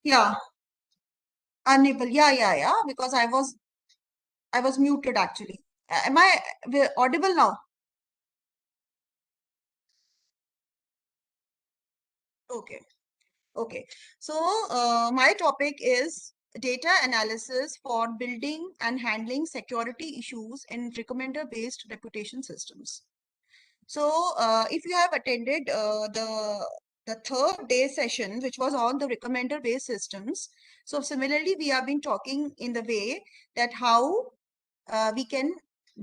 Yeah, unable. Yeah. Because I was muted actually. Am I audible now? Okay. Okay. So my topic is data analysis for building and handling security issues in recommender-based reputation systems. So if you have attended the third day session, which was on the recommender-based systems, so similarly, we have been talking in the way that how we can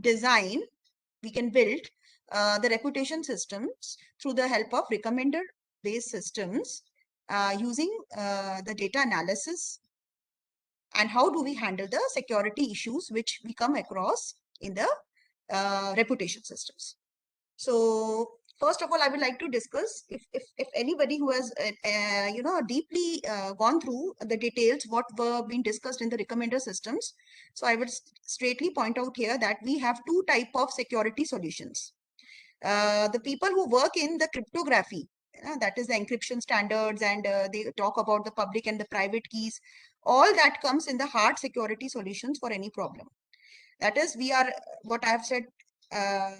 design, we can build the reputation systems through the help of recommender-based systems using the data analysis, and how do we handle the security issues which we come across in the reputation systems. So first of all, I would like to discuss if anybody who has deeply gone through the details what were being discussed in the recommender systems. So I would straightly point out here that we have two type of security solutions. The people who work in the cryptography, that is the encryption standards, and they talk about the public and the private keys. All that comes in the hard security solutions for any problem. That is, we are what I have said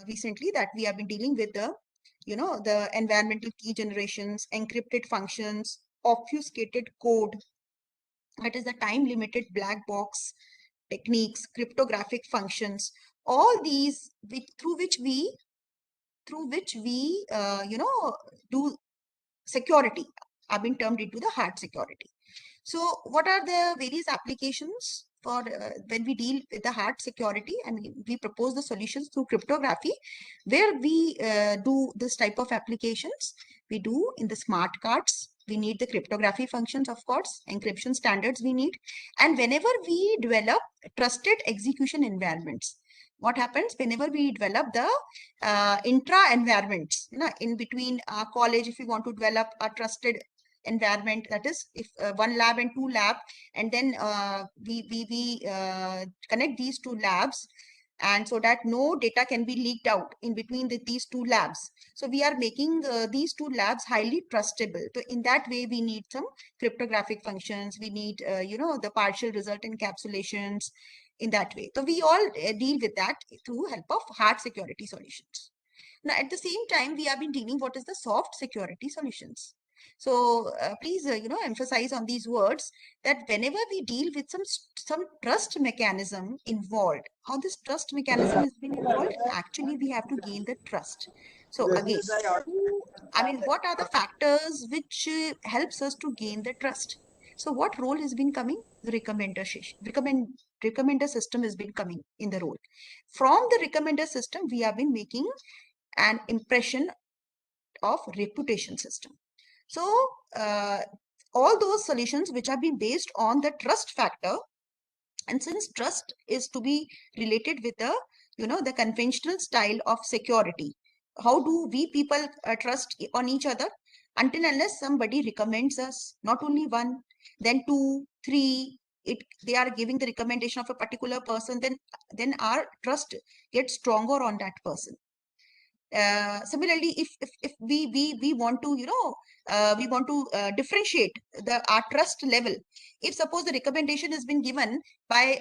recently, that we have been dealing with the environmental key generations, encrypted functions, obfuscated code, that is the time limited black box techniques, cryptographic functions, all these through which we do security have been termed into the hard security. So what are the various applications for when we deal with the hard security, and we propose the solutions through cryptography, where we do this type of applications? We do in the smart cards. We need the cryptography functions, of course, encryption standards we need. And whenever we develop trusted execution environments, what happens whenever we develop the intra environments, in between our college, if we want to develop a trusted environment, that is, if one lab and two lab, and then we connect these two labs, and so that no data can be leaked out in between these two labs. So we are making these two labs highly trustable. So in that way, we need some cryptographic functions. We need the partial result encapsulations in that way. So we all deal with that through help of hard security solutions. Now, at the same time, we have been dealing what is the soft security solutions. So please, emphasize on these words, that whenever we deal with some trust mechanism involved, how this trust mechanism has been involved, actually we have to gain the trust. So again, what are the factors which helps us to gain the trust? So what role has been coming? The recommender system has been coming in the role. From the recommender system, we have been making an impression of reputation system. So all those solutions which have been based on the trust factor, and since trust is to be related with the conventional style of security, how do we people trust on each other? Until unless somebody recommends us, not only one, then two, three, they are giving the recommendation of a particular person, then our trust gets stronger on that person. Similarly, if we want to differentiate our trust level, if suppose the recommendation has been given by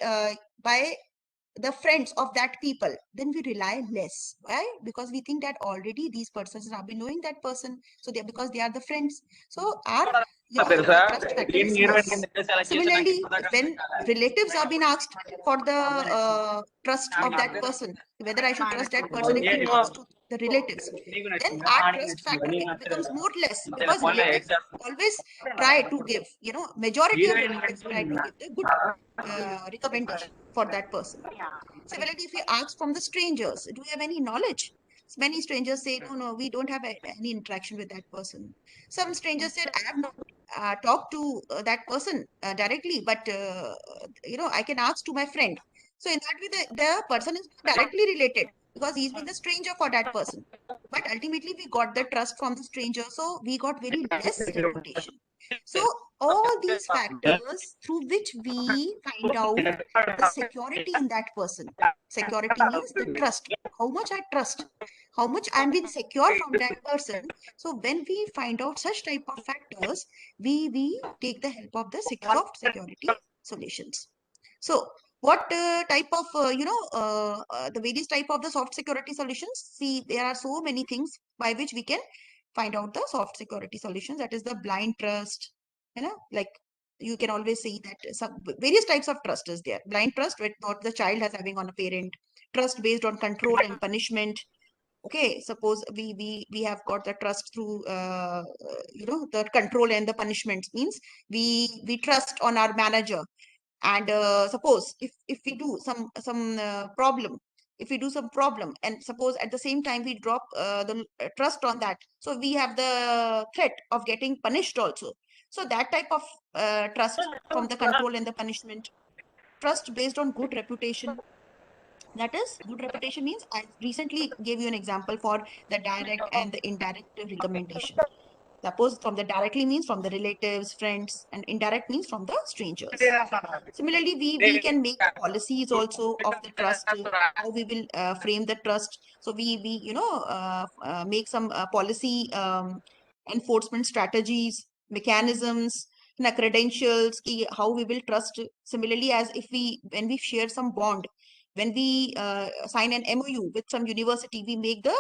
the friends of that people, then we rely less. Why? Because we think that already these persons have been knowing that person, so they, because they are the friends, so our trust factor is less. Similarly, when relatives have been asked for the trust of that person, whether I should trust that person, if we ask to the relatives, then our trust factor becomes more less, because relatives always try to give, majority of relatives try to give the good recommendation for that person. Similarly, if we ask from the strangers, do you have any knowledge? Many strangers say, no, we don't have any interaction with that person. Some strangers said, I have not talked to that person directly, but I can ask to my friend. So in that way, the person is not directly related, because he's been the stranger for that person. But ultimately, we got the trust from the stranger, so we got very less reputation. So all these factors through which we find out the security in that person. Security means the trust. How much I trust, how much I'm being secure from that person. So when we find out such type of factors, we take the help of the soft security solutions. So what type of the various type of the soft security solutions? See, there are so many things by which we can find out the soft security solutions. That is the blind trust, like you can always see that some various types of trust is there. Blind trust with what the child has having on a parent, trust based on control and punishment. Okay, suppose we have got the trust through the control and the punishment means we trust on our manager. And suppose if we do some problem, if we do some problem, and suppose at the same time we drop the trust on that, so we have the threat of getting punished also. So that type of trust from the control and the punishment. Trust based on good reputation. That is, good reputation means I recently gave you an example for the direct and the indirect recommendation. Suppose from the directly means from the relatives, friends, and indirect means from the strangers. Similarly, we can make policies also of the trust, how we will frame the trust. So we make some policy enforcement strategies, mechanisms, credentials, how we will trust. Similarly, as if when we share some bond, when we sign an MOU with some university, we make the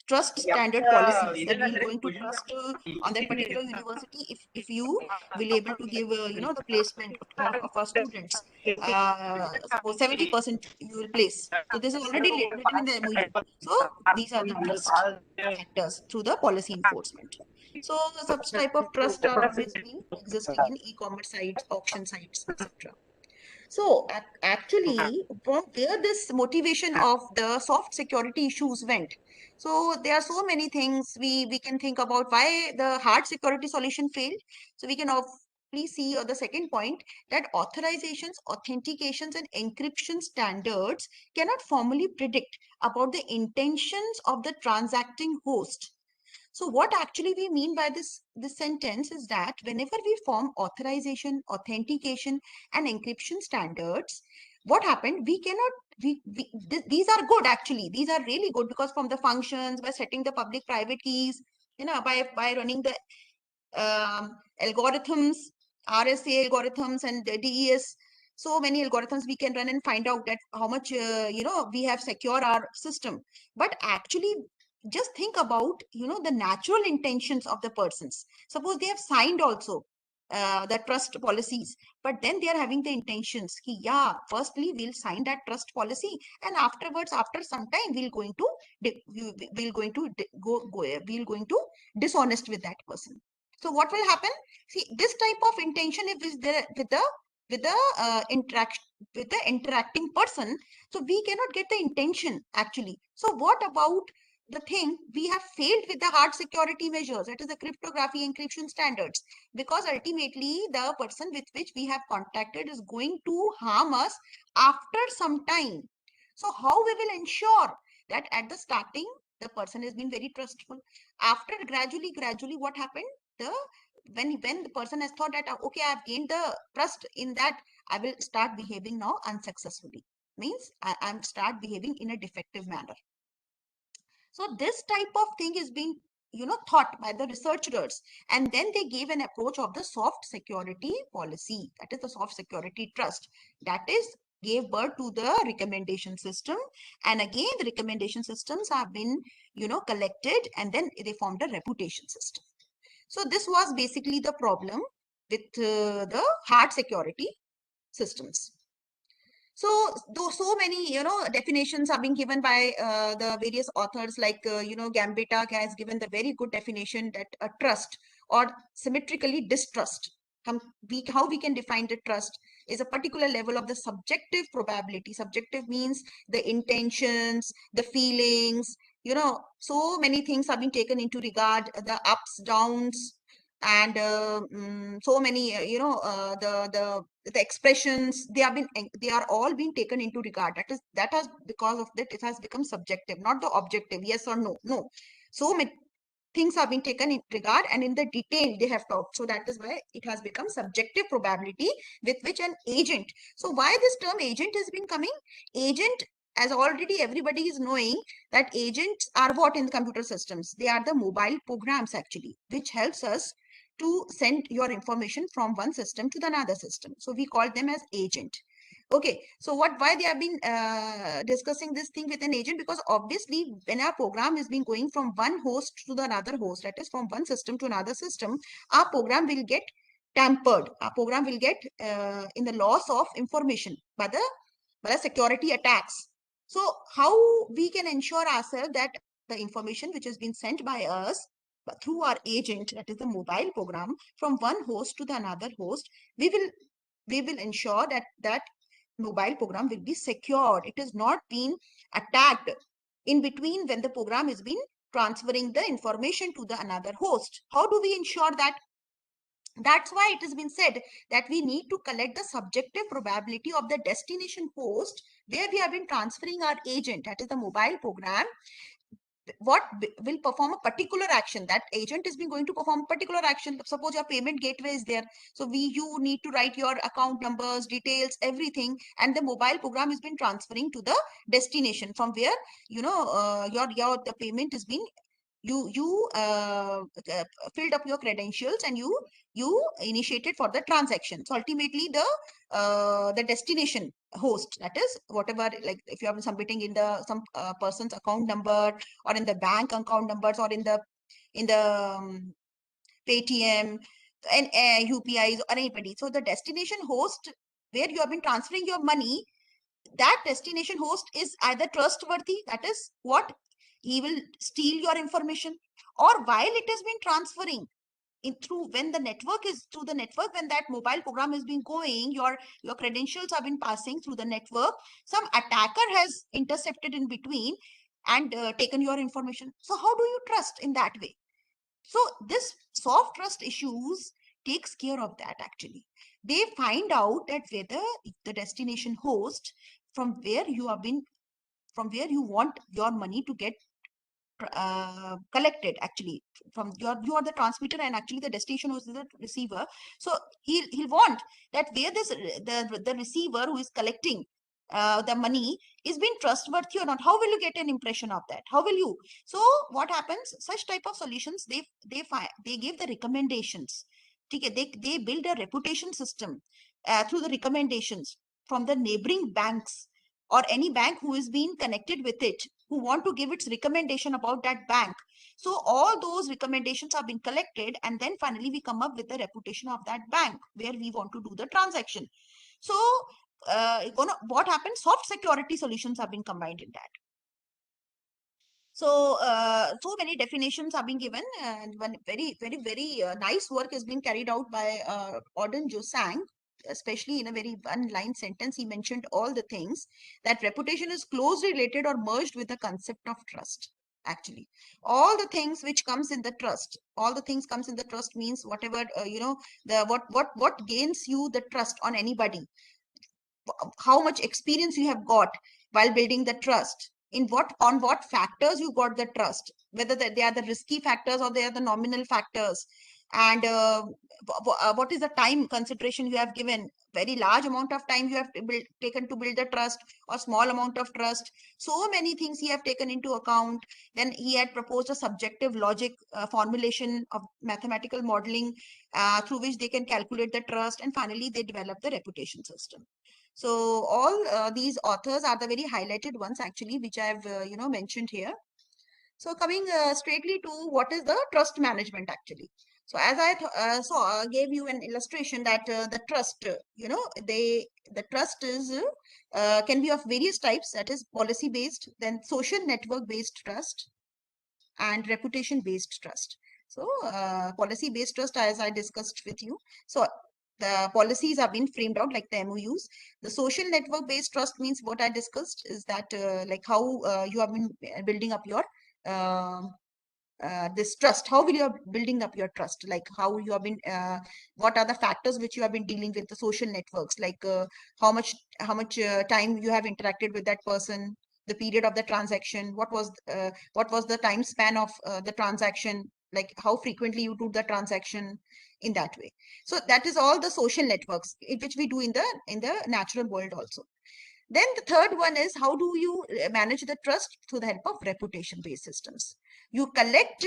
trust standard policies that we're going to trust on that particular university if you will able to give the placement of our students. Suppose 70% you will place. So this is already written in the MOU. So these are the trust factors through the policy enforcement. So such type of trust are always being existing in e-commerce sites, auction sites, etc. So actually, from where this motivation of the soft security issues went. So there are so many things we can think about why the hard security solution failed. So we can please see the second point, that authorizations, authentications, and encryption standards cannot formally predict about the intentions of the transacting host. So what actually we mean by this sentence is that whenever we form authorization, authentication, and encryption standards, what happened? We cannot. These are good actually. These are really good because from the functions, by setting the public-private keys, by running the algorithms, RSA algorithms, and the DES. So many algorithms we can run and find out that how much we have secure our system. But actually, just think about the natural intentions of the persons. Suppose they have signed also the trust policies, but then they are having the intentions ki, yeah, firstly we'll sign that trust policy, and afterwards, after some time, we'll going to we'll going to dishonest with that person. So what will happen? See, this type of intention is there with the interaction with the interacting person. So we cannot get the intention actually. So what about the thing we have failed with the hard security measures, that is the cryptography encryption standards, because ultimately the person with which we have contacted is going to harm us after some time. So how we will ensure that at the starting the person has been very trustful, after gradually what happened, the when the person has thought that okay, I've gained the trust in that, I will start behaving now unsuccessfully, means I'm start behaving in a defective manner. So this type of thing is being thought by the researchers, and then they gave an approach of the soft security policy, that is the soft security trust, that is gave birth to the recommendation system. And again, the recommendation systems have been collected, and then they formed a reputation system. So this was basically the problem with the hard security systems. So though so many definitions are being given by the various authors, like Gambetta has given the very good definition that a trust or symmetrically distrust, how we can define the trust is a particular level of the subjective probability. Subjective means the intentions, the feelings, so many things have been taken into regard, the ups, downs, and so many the expressions, they are all being taken into regard. That has, because of that, it has become subjective, not the objective, yes or no. No, so things have been taken in regard, and in the detail they have talked. So that is why it has become subjective probability with which an agent. So why this term agent has been coming? Agent, as already everybody is knowing, that agents are what in the computer systems? They are the mobile programs actually, which helps us to send your information from one system to the another system. So we call them as agent. Okay, so why they have been discussing this thing with an agent? Because obviously when our program is being going from one host to the another host, that is from one system to another system, our program will get tampered. Our program will get in the loss of information by the security attacks. So how we can ensure ourselves that the information which has been sent by us through our agent, that is the mobile program, from one host to the another host, we will ensure that mobile program will be secured. It is not been attacked in between when the program is been transferring the information to the another host. How do we ensure that? That's why it has been said that we need to collect the subjective probability of the destination host where we have been transferring our agent, that is the mobile program, what will perform a particular action. That agent is been going to perform a particular action. Suppose your payment gateway is there, so you need to write your account numbers, details, everything, and the mobile program has been transferring to the destination from where your the payment has been, filled up your credentials and you initiated for the transaction. So ultimately the destination host, that is whatever, like if you are submitting in the some person's account number or in the bank account numbers or in the Paytm and UPIs or anybody. So the destination host where you have been transferring your money, that destination host is either trustworthy, that is what, he will steal your information, or while it has been transferring in through, when the network is through the network, when that mobile program has been going, your credentials have been passing through the network, some attacker has intercepted in between and taken your information. So how do you trust in that way? So this soft trust issues takes care of that actually. They find out that whether the destination host from where you have been, from where you want your money to get collected actually, from you are the transmitter and actually the destination host is the receiver. So he'll want that where this the receiver who is collecting the money is being trustworthy or not. How will you get an impression of that? How will you? So what happens, such type of solutions, they give the recommendations. Okay, they build a reputation system through the recommendations from the neighboring banks or any bank who is being connected with it, who want to give its recommendation about that bank. So all those recommendations have been collected, and then finally we come up with the reputation of that bank where we want to do the transaction. So what happens? Soft security solutions have been combined in that. So so many definitions have been given, and one very nice work has been carried out by Auden Josang. Especially in a very one-line sentence, he mentioned all the things, that reputation is closely related or merged with the concept of trust. Actually, all the things which comes in the trust, all the things comes in the trust means whatever the what gains you the trust on anybody, how much experience you have got while building the trust, in what, on what factors you got the trust, whether they are the risky factors or they are the nominal factors, and what is the time consideration you have given, very large amount of time you have taken to build the trust or small amount of trust. So many things he have taken into account. Then he had proposed a subjective logic formulation of mathematical modeling through which they can calculate the trust, and finally they develop the reputation system. So all these authors are the very highlighted ones actually, which I've mentioned here. So coming straightly to what is the trust management actually. So as I gave you an illustration that the trust, the trust is can be of various types, that is policy based, then social network based trust, and reputation based trust. So policy based trust, as I discussed with you. So the policies have been framed out like the MOUs. The social network based trust means what I discussed is that like how you have been building up your uh, this trust. How will you are building up your trust? Like how you have been, what are the factors which you have been dealing with the social networks? Like how much time you have interacted with that person, the period of the transaction, what was the time span of the transaction, like how frequently you do the transaction in that way. So that is all the social networks which we do in the natural world also. Then the third one is, how do you manage the trust through the help of reputation based systems? You collect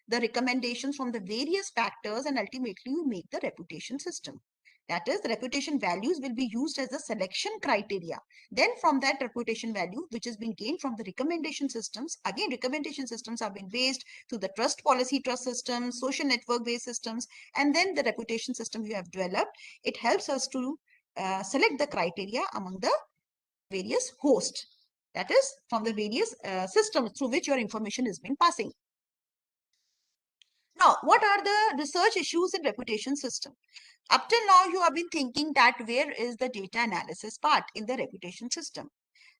the recommendations from the various factors and ultimately you make the reputation system. That is, the reputation values will be used as a selection criteria. Then from that reputation value, which has been gained from the recommendation systems, again, recommendation systems have been based through the trust policy, trust systems, social network based systems, and then the reputation system you have developed. It helps us to select the criteria among the various hosts. That is, from the various systems through which your information is being passing. Now, what are the research issues in reputation system? Up till now, you have been thinking that where is the data analysis part in the reputation system?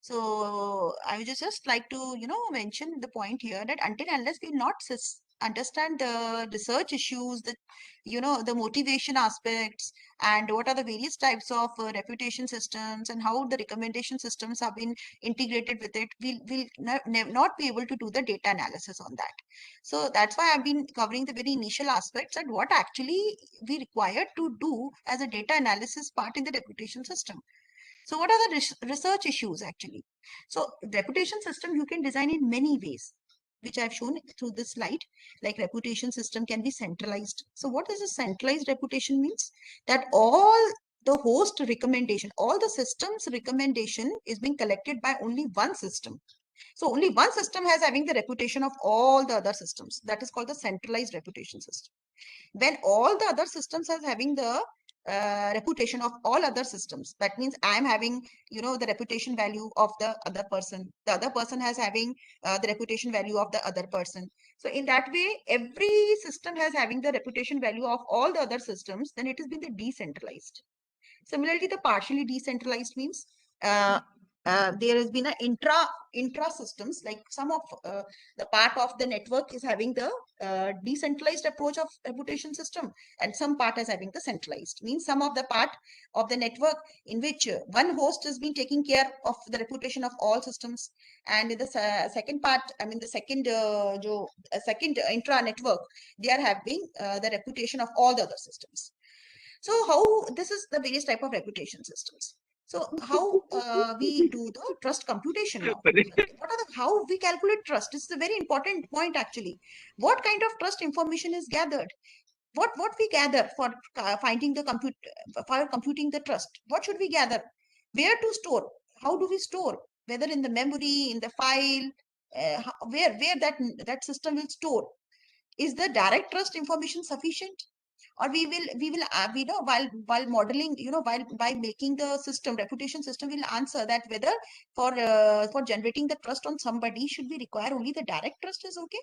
So I would just like to, mention the point here that until unless we not understand the research issues, the motivation aspects, and what are the various types of reputation systems and how the recommendation systems have been integrated with it, we'll not be able to do the data analysis on that. So that's why I've been covering the very initial aspects and what actually we require to do as a data analysis part in the reputation system. So what are the research issues actually? So reputation system you can design in many ways, which I've shown through this slide. Like reputation system can be centralized. So what does a centralized reputation means? That all the host recommendation, all the systems recommendation is being collected by only one system. So only one system has having the reputation of all the other systems. That is called the centralized reputation system. When all the other systems are having the reputation of all other systems, that means I am having the reputation value of the other person, the other person has having the reputation value of the other person. So in that way, every system has having the reputation value of all the other systems, then it has been the decentralized. Similarly, the partially decentralized means there has been an intra systems, like some of the part of the network is having the decentralized approach of reputation system, and some part is having the centralized. Means some of the part of the network in which one host has been taking care of the reputation of all systems, and in the second part, I mean the second intra network, they are having the reputation of all the other systems. So how this is the various type of reputation systems. So how we do the trust computation now? What are the, how we calculate trust? This is a very important point actually. What kind of trust information is gathered? What we gather for finding the for computing the trust? What should we gather? Where to store? How do we store? Whether in the memory, in the file, where that system will store? Is the direct trust information sufficient? Or we know while modeling, while by making the system reputation system, will answer that whether for generating the trust on somebody, should we require only the direct trust is okay?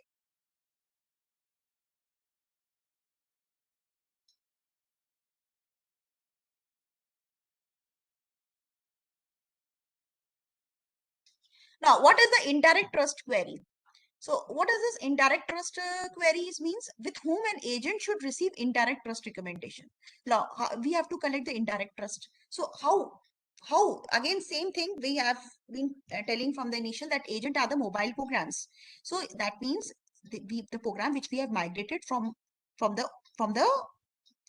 Now, what is the indirect trust query? So what does this indirect trust queries means? With whom an agent should receive indirect trust recommendation. Now we have to collect the indirect trust. So how again, same thing we have been telling from the initial, that agent are the mobile programs. So that means the program which we have migrated from the from the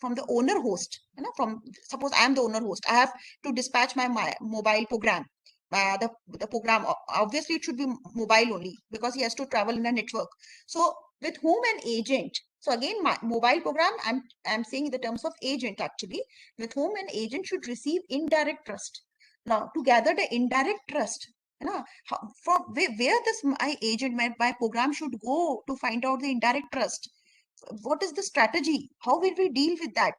from the owner host, from, suppose I am the owner host, I have to dispatch my mobile program. The program, obviously it should be mobile only, because he has to travel in a network. So with whom an agent, so again, my mobile program, I'm saying in the terms of agent actually, with whom an agent should receive indirect trust. Now to gather the indirect trust, from where this my agent, my program should go to find out the indirect trust. What is the strategy? How will we deal with that?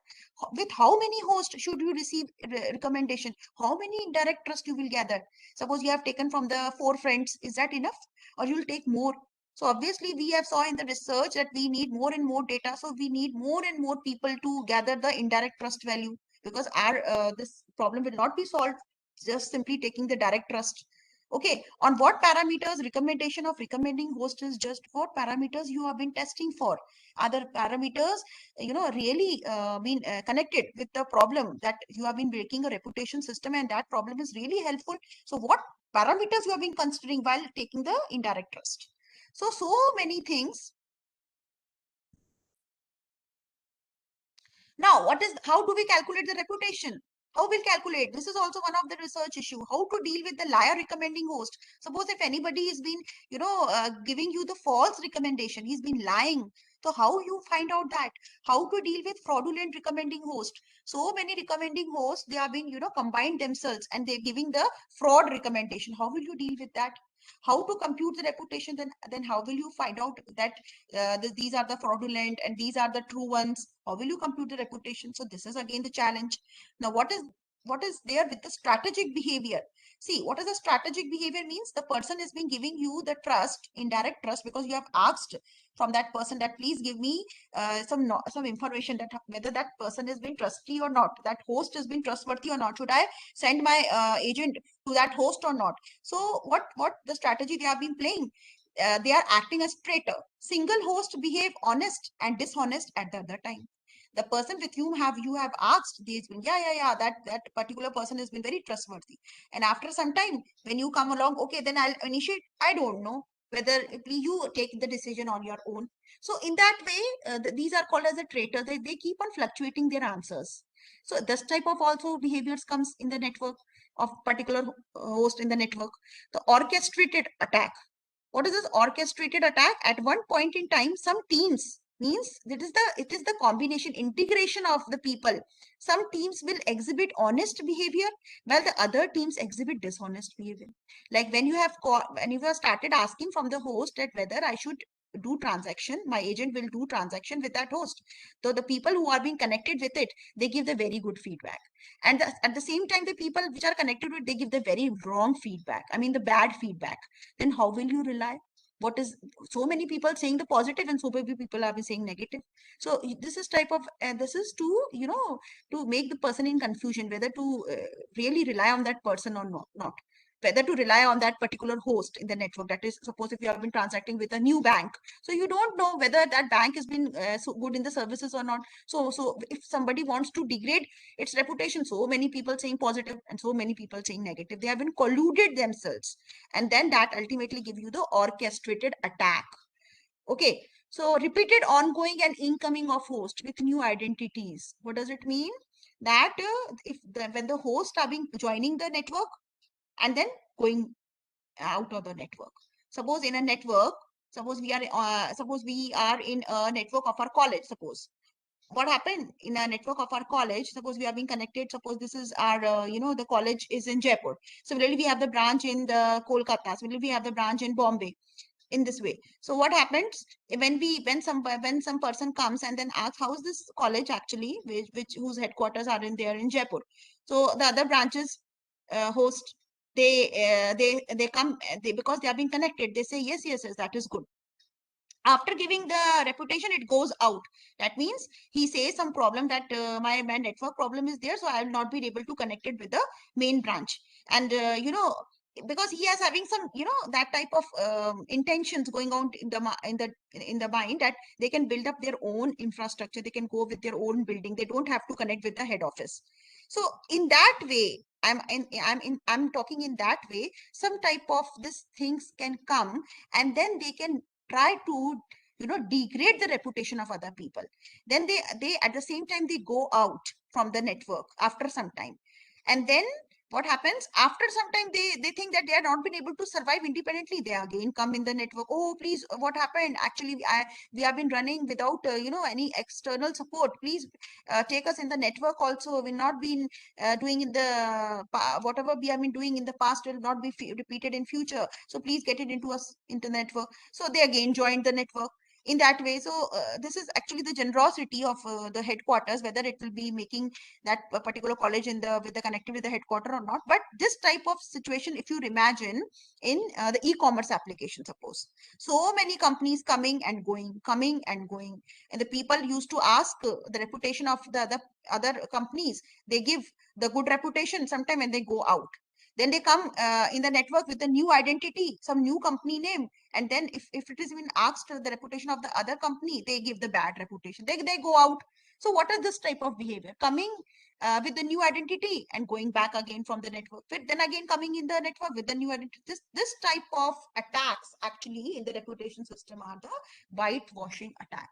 With how many hosts should you receive recommendation? How many indirect trust you will gather? Suppose you have taken from the 4 friends, is that enough, or you will take more? So obviously we have saw in the research that we need more and more data, so we need more and more people to gather the indirect trust value, because our this problem will not be solved just simply taking the direct trust. Okay, on what parameters recommendation of recommending host is just, what parameters you have been testing for? Other parameters really been connected with the problem that you have been breaking a reputation system, and that problem is really helpful. So what parameters you have been considering while taking the indirect trust? So many things Now, how do we calculate the reputation? How we'll calculate? This is also one of the research issue. How to deal with the liar recommending host? Suppose if anybody has been, giving you the false recommendation, he's been lying. So how you find out that? How to deal with fraudulent recommending host? So many recommending hosts, they are being, combined themselves and they're giving the fraud recommendation. How will you deal with that? How to compute the reputation? Then how will you find out that these are the fraudulent and these are the true ones? How will you compute the reputation? So this is again the challenge. Now, what is there with the strategic behavior? See, what is the strategic behavior means? The person has been giving you the trust, indirect trust, because you have asked from that person that please give me some information that whether that person has been trustworthy or not, that host has been trustworthy or not. Should I send my agent to that host or not? So what the strategy they have been playing? They are acting as traitor. Single host behave honest and dishonest at the other time. The person with whom you have asked, these been, yeah, that particular person has been very trustworthy. And after some time, when you come along, okay, then I'll initiate. I don't know whether you take the decision on your own. So in that way, these are called as a traitor. They keep on fluctuating their answers. So this type of also behaviors comes in the network of particular host in the network. The orchestrated attack. What is this orchestrated attack? At one point in time, some teams, means it is the combination integration of the people. Some teams will exhibit honest behavior while the other teams exhibit dishonest behavior. Like when you have started asking from the host that whether I should do transaction, my agent will do transaction with that host. So the people who are being connected with it, they give the very good feedback. And at the same time, the people which are connected with, they give the very wrong feedback. I mean, the bad feedback. Then how will you rely? What is so many people saying the positive and so many people are saying negative? So this is type of this is to to make the person in confusion whether to really rely on that person or not, whether to rely on that particular host in the network. That is, suppose if you have been transacting with a new bank, so you don't know whether that bank has been so good in the services or not. So if somebody wants to degrade its reputation, so many people saying positive and so many people saying negative, they have been colluded themselves, and then that ultimately give you the orchestrated attack. Okay, so repeated ongoing and incoming of host with new identities. What does it mean? That when the host are being joining the network and then going out of the network. Suppose in a network, suppose we are in a network of our college. Suppose what happened in a network of our college, suppose we are being connected, suppose this is our the college is in Jaipur. Similarly, we have the branch in the Kolkata. Similarly, we have the branch in Bombay. In this way, so what happens when some person comes and then asks how is this college actually, which whose headquarters are in there in Jaipur? So the other branches host, they come, because they are being connected, they say yes, that is good. After giving the reputation, it goes out. That means he says some problem that my network problem is there, so I will not be able to connect it with the main branch. And because he is having some that type of intentions going on in the mind, that they can build up their own infrastructure, they can go with their own building, they don't have to connect with the head office. So in that way, I'm talking in that way, some type of these things can come, and then they can try to degrade the reputation of other people. Then they at the same time they go out from the network after some time. And then what happens after some time, they think that they are not been able to survive independently, they again come in the network. Oh, please, what happened actually, we have been running without any external support. Please take us in the network also. We'll not been doing in the whatever we have been doing in the past will not be repeated in future, so please get it into us into the network. So they again joined the network in that way. So this is actually the generosity of the headquarters, whether it will be making that particular college in the with the connected with the headquarter or not. But this type of situation, if you imagine in the e-commerce application, suppose so many companies coming and going, and the people used to ask the reputation of the other companies. They give the good reputation sometime and they go out. Then they come in the network with a new identity, some new company name, and then if it is even asked the reputation of the other company, they give the bad reputation, they go out. So what is this type of behavior? Coming with the new identity and going back again from the network, but then again coming in the network with the new identity. This type of attacks actually in the reputation system are the whitewashing attack.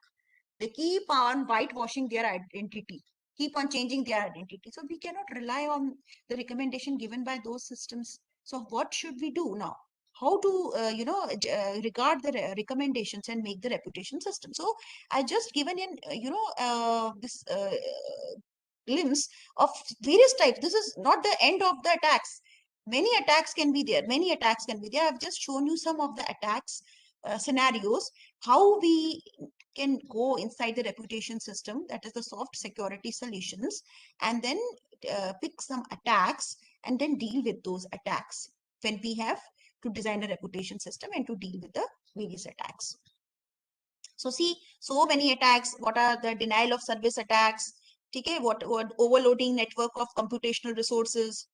They keep on whitewashing their identity. keep on changing their identity. So we cannot rely on the recommendation given by those systems. So what should we do now? How to regard the recommendations and make the reputation system? So I just given in this glimpse of various types. This is not the end of the attacks. Many attacks can be there. Many attacks can be there. I've just shown you some of the attacks scenarios, how we can go inside the reputation system, that is the soft security solutions, and then pick some attacks and then deal with those attacks when we have to design a reputation system and to deal with the various attacks. So see, so many attacks. What are the denial of service attacks? Okay, what overloading network of computational resources,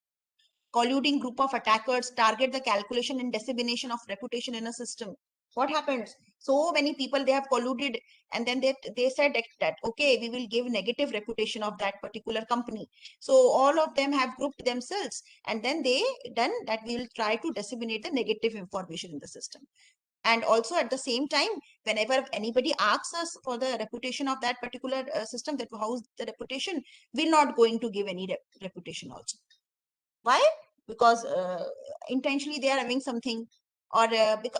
colluding group of attackers target the calculation and dissemination of reputation in a system. What happens? So many people, they have colluded, and then they said that okay, we will give negative reputation of that particular company. So all of them have grouped themselves, and then they done that we will try to disseminate the negative information in the system. And also at the same time, whenever anybody asks us for the reputation of that particular system, that how's the reputation, we're not going to give any reputation also. Why? Because intentionally they are having something, or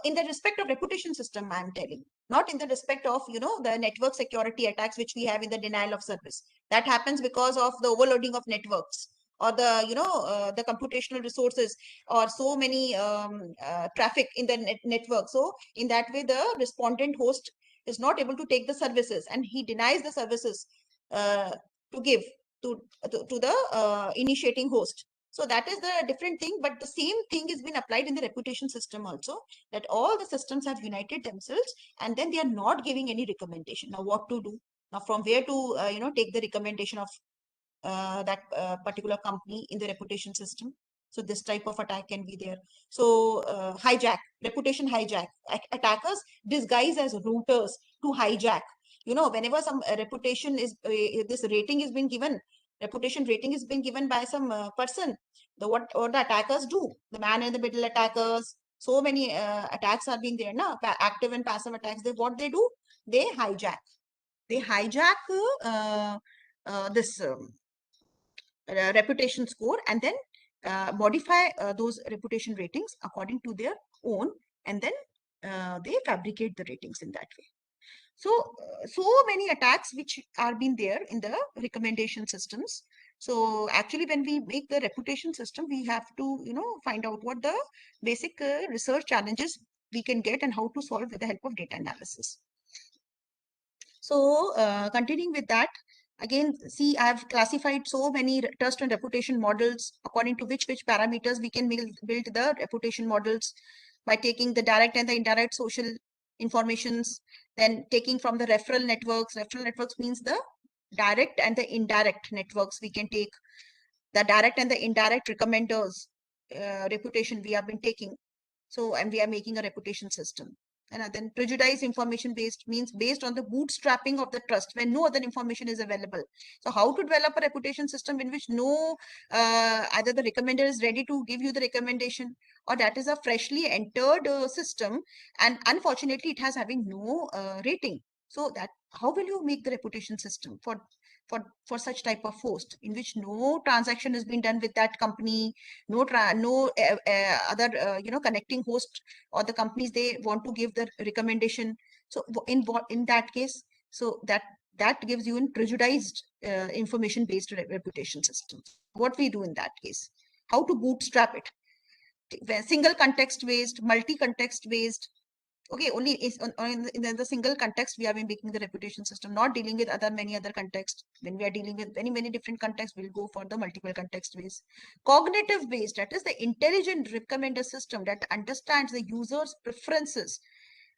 in the respect of reputation system, I'm telling, not in the respect of the network security attacks which we have in the denial of service. That happens because of the overloading of networks, or the the computational resources, or so many traffic in the network. So in that way, the respondent host is not able to take the services, and he denies the services uh, to give to the initiating host. So that is the different thing, but the same thing is been applied in the reputation system also, that all the systems have united themselves, and then they are not giving any recommendation. Now what to do? Now from where to take the recommendation of that particular company in the reputation system? So this type of attack can be there. So hijack, reputation hijack. Attackers disguise as routers to hijack. Whenever some reputation is this rating is being given, reputation rating is being given by some person, what the attackers do, the man in the middle attackers, so many attacks are being there now, active and passive attacks. What they do, they hijack this reputation score, and then modify those reputation ratings according to their own, and then they fabricate the ratings in that way. So so many attacks which are been there in the recommendation systems. So actually when we make the reputation system, we have to find out what the basic research challenges we can get and how to solve with the help of data analysis. So continuing with that, again, see, I've classified so many trust and reputation models according to which parameters we can build the reputation models, by taking the direct and the indirect social informations, then taking from the referral networks. Referral networks means the direct and the indirect networks. We can take the direct and the indirect recommenders reputation we have been taking. So, and we are making a reputation system. And then prejudice information based means based on the bootstrapping of the trust when no other information is available. So how to develop a reputation system in which no either the recommender is ready to give you the recommendation, or that is a freshly entered system, and unfortunately it has having no rating. So that how will you make the reputation system for such type of host in which no transaction has been done with that company, no other connecting host or the companies they want to give the recommendation. So in that case, so that gives you in prejudiced information based reputation system. What we do in that case, how to bootstrap it, single context based, multi context based. Okay, only is in the single context we have been making the reputation system, not dealing with many other contexts. When we are dealing with many different contexts, we'll go for the multiple context based. Cognitive based, that is the intelligent recommender system that understands the user's preferences.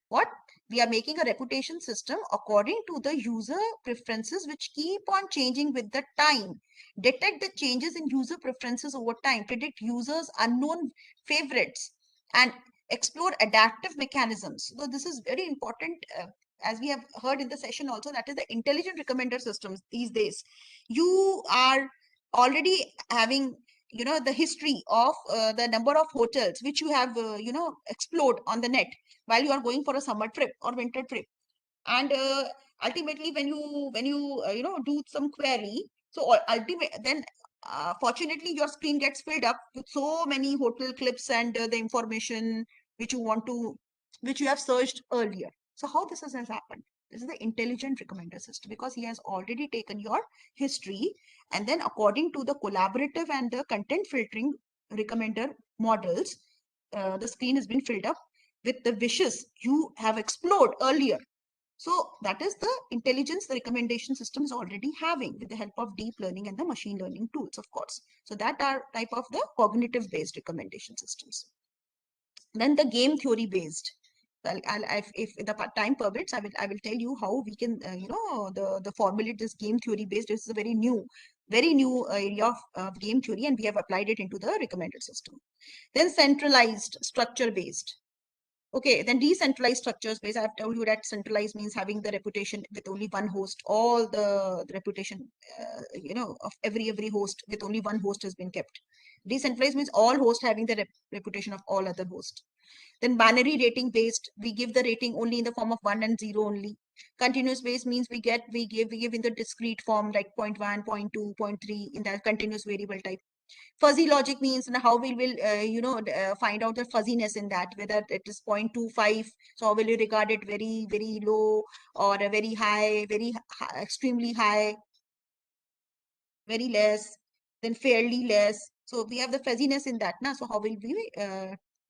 What we are making a reputation system according to the user preferences, which keep on changing with the time, detect the changes in user preferences over time, predict users unknown favorites, and explore adaptive mechanisms. So this is very important, as we have heard in the session also, that is the intelligent recommender systems. These days you are already having the history of the number of hotels which you have explored on the net while you are going for a summer trip or winter trip. And ultimately when you do some query, So ultimate then fortunately your screen gets filled up with so many hotel clips and the information which you want to, which you have searched earlier. So how this has happened? This is the intelligent recommender system, because he has already taken your history, and then according to the collaborative and the content filtering recommender models, the screen has been filled up with the wishes you have explored earlier. So that is the intelligence the recommendation system is already having with the help of deep learning and the machine learning tools, of course. So that are type of the cognitive based recommendation systems. Then the game theory based. Well, if the time permits, I will tell you how we can, the formulate this game theory based. This is a very new area of game theory, and we have applied it into the recommended system. Then centralized structure based. Okay, then decentralized structures based. I've told you that centralized means having the reputation with only one host. All the reputation, of every host with only one host has been kept. Decentralized means all hosts having the reputation of all other hosts. Then binary rating based, we give the rating only in the form of 1 and 0 only. Continuous based means we give in the discrete form like 0.1, 0.2, 0.3 in the continuous variable type. Fuzzy logic means how we will find out the fuzziness in that, whether it is 0.25, so how will you regard it very low or a very high, extremely high, very less, then fairly less. So we have the fuzziness in that now. So how will we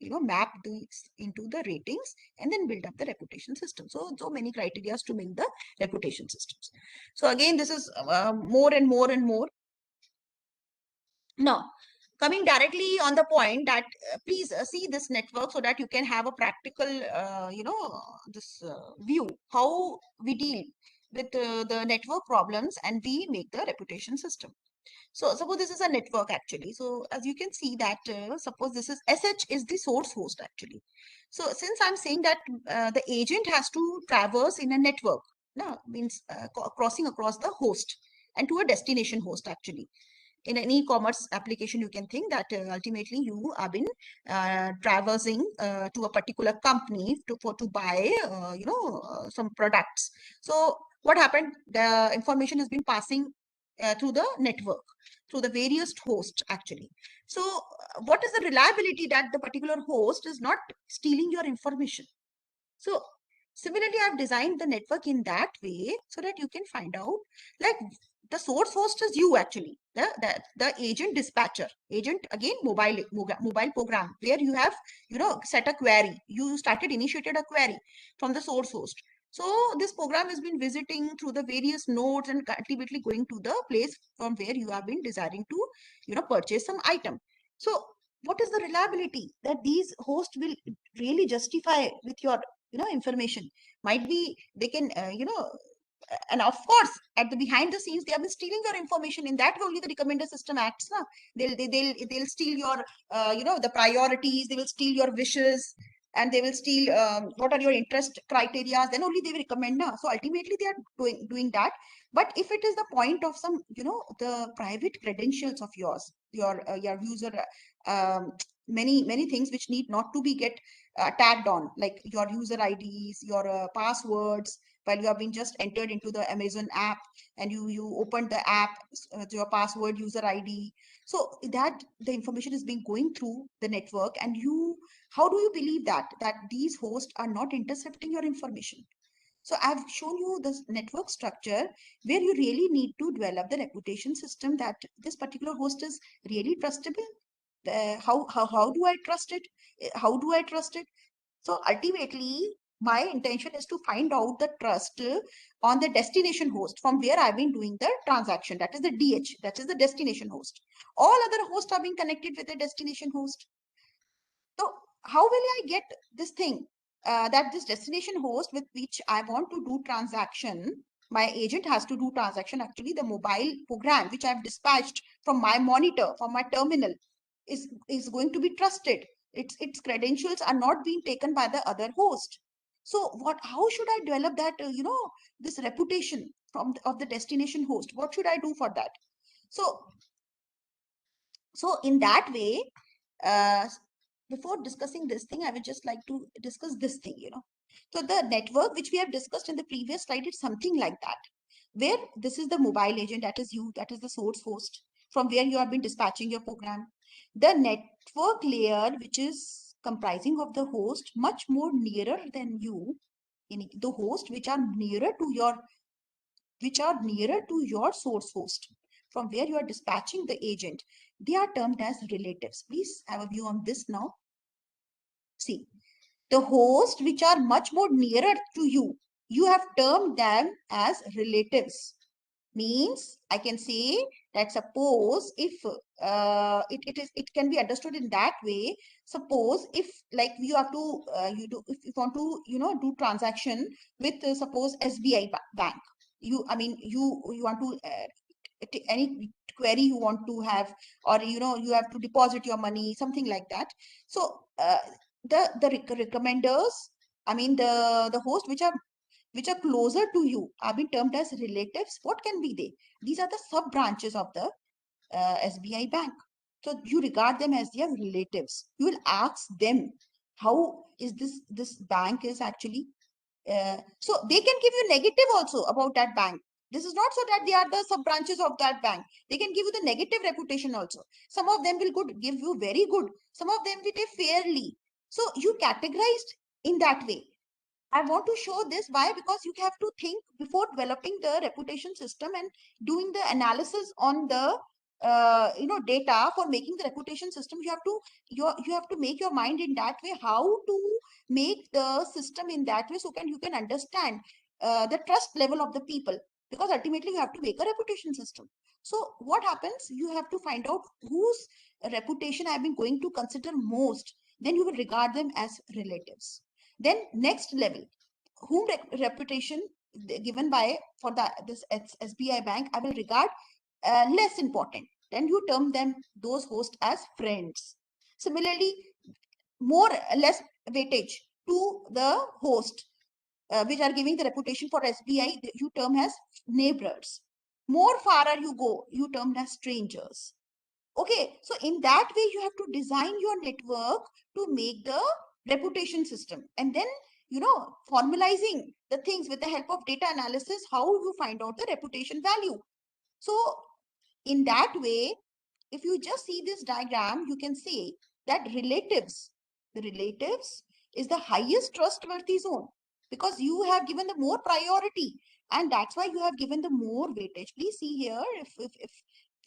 map these into the ratings and then build up the reputation system? So many criteria to make the reputation systems. So again, this is more and more and more. Now, coming directly on the point that please see this network so that you can have a practical, this view how we deal with the network problems and we make the reputation system. So suppose this is a network actually. So as you can see that suppose this is SH is the source host actually. So since I'm saying that the agent has to traverse in a network, no, means crossing across the host and to a destination host actually. In an e-commerce application, you can think that ultimately you have been traversing to a particular company to buy some products. So what happened, the information has been passing through the network, through the various hosts actually. So what is the reliability that the particular host is not stealing your information? So similarly, I've designed the network in that way so that you can find out, like, the source host is you actually, the agent dispatcher, agent again mobile program where you have set a query. You initiated a query from the source host. So this program has been visiting through the various nodes and ultimately going to the place from where you have been desiring to purchase some item. So what is the reliability that these hosts will really justify with your information? Might be they can and of course at the behind the scenes they have been stealing your information. In that way only the recommender system acts na. They'll steal your the priorities, they will steal your wishes, and they will steal what are your interest criteria, then only they will recommend na. So ultimately they are doing that. But if it is the point of some the private credentials of yours, your user many things which need not to be get tagged on, like your user IDs, your passwords, while you have been just entered into the Amazon app and you opened the app, your password, user ID. So that the information is being going through the network, and how do you believe that these hosts are not intercepting your information? So I've shown you this network structure where you really need to develop the reputation system that this particular host is really trustable. How do I trust it? How do I trust it? So ultimately, my intention is to find out the trust on the destination host from where I've been doing the transaction. That is the DH, that is the destination host. All other hosts are being connected with the destination host. So how will I get this thing that this destination host with which I want to do transaction, my agent has to do transaction, actually the mobile program which I've dispatched from my monitor, from my terminal, is going to be trusted. Its credentials are not being taken by the other host. So how should I develop that this reputation of the destination host? What should I do for that? So in that way, uh, before discussing this thing, I would just like to discuss this thing. So the network which we have discussed in the previous slide is something like that. where this is the mobile agent, that is you, that is the source host from where you have been dispatching your program. The network layer, which is comprising of the host much more nearer than you, the host which are nearer to your source host from where you are dispatching the agent, they are termed as relatives. Please have a view on this now. See, the hosts which are much more nearer to you, you have termed them as relatives. Means I can say that suppose if it can be understood in that way. Suppose if like you have to if you want to do transaction with suppose SBI bank, you want to any query you want to have, or you have to deposit your money, something like that. So the recommenders, the host which are closer to you are being termed as relatives. What can be they? These are the sub branches of the SBI bank. So you regard them as their relatives. You will ask them, how is this bank is actually so they can give you negative also about that bank. This is not so that they are the sub branches of that bank. They can give you the negative reputation also. Some of them will give you very good. Some of them will be fairly. So you categorized in that way. I want to show this. Why? Because you have to think before developing the reputation system and doing the analysis on the data for making the reputation system. You have to make your mind in that way, how to make the system in that way, so you can understand the trust level of the people, because ultimately you have to make a reputation system. So what happens? You have to find out whose reputation I have been going to consider most. Then you will regard them as relatives. Then next level, whom reputation given by for this SBI bank I will regard less important. Then you term them, those hosts, as friends. Similarly, more less weightage to the host which are giving the reputation for SBI, you term as neighbors. More farther you go, you term as strangers. Okay, so in that way, you have to design your network to make the reputation system, and then formalizing the things with the help of data analysis, how you find out the reputation value. So in that way, if you just see this diagram, you can see that the relatives is the highest trustworthy zone, because you have given the more priority, and that's why you have given the more weightage. Please see here, if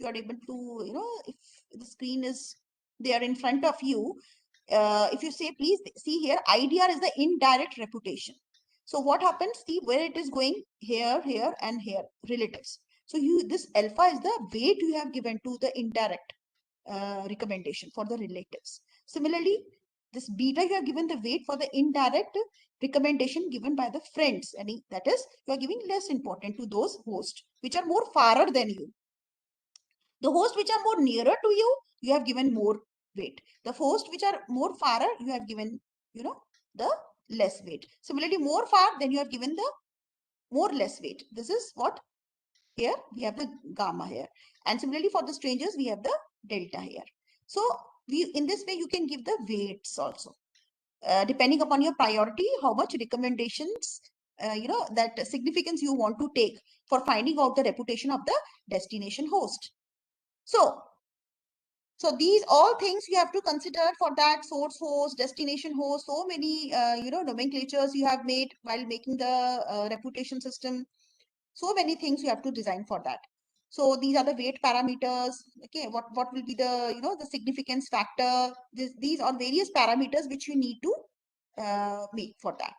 you are able to, if the screen is there in front of you, if you say, please see here, IDR is the indirect reputation. So what happens? See where it is going, here, here, and here, relatives. So this alpha is the weight you have given to the indirect recommendation for the relatives. Similarly, this beta you have given the weight for the indirect recommendation given by the friends. That is, you are giving less important to those hosts which are more farer than you. The hosts which are more nearer to you, you have given more weight. The hosts which are more farer, you have given, the less weight. Similarly, more far, then you have given the more less weight. This is what here we have the gamma here. And similarly for the strangers, we have the delta here. So in this way, you can give the weights also. Depending upon your priority, how much recommendations, that significance you want to take for finding out the reputation of the destination host. So these all things you have to consider for that: source host, destination host, so many, nomenclatures you have made while making the reputation system. So many things you have to design for that. So these are the weight parameters. Okay, what will be the, the significance factor? These are various parameters which you need to make for that.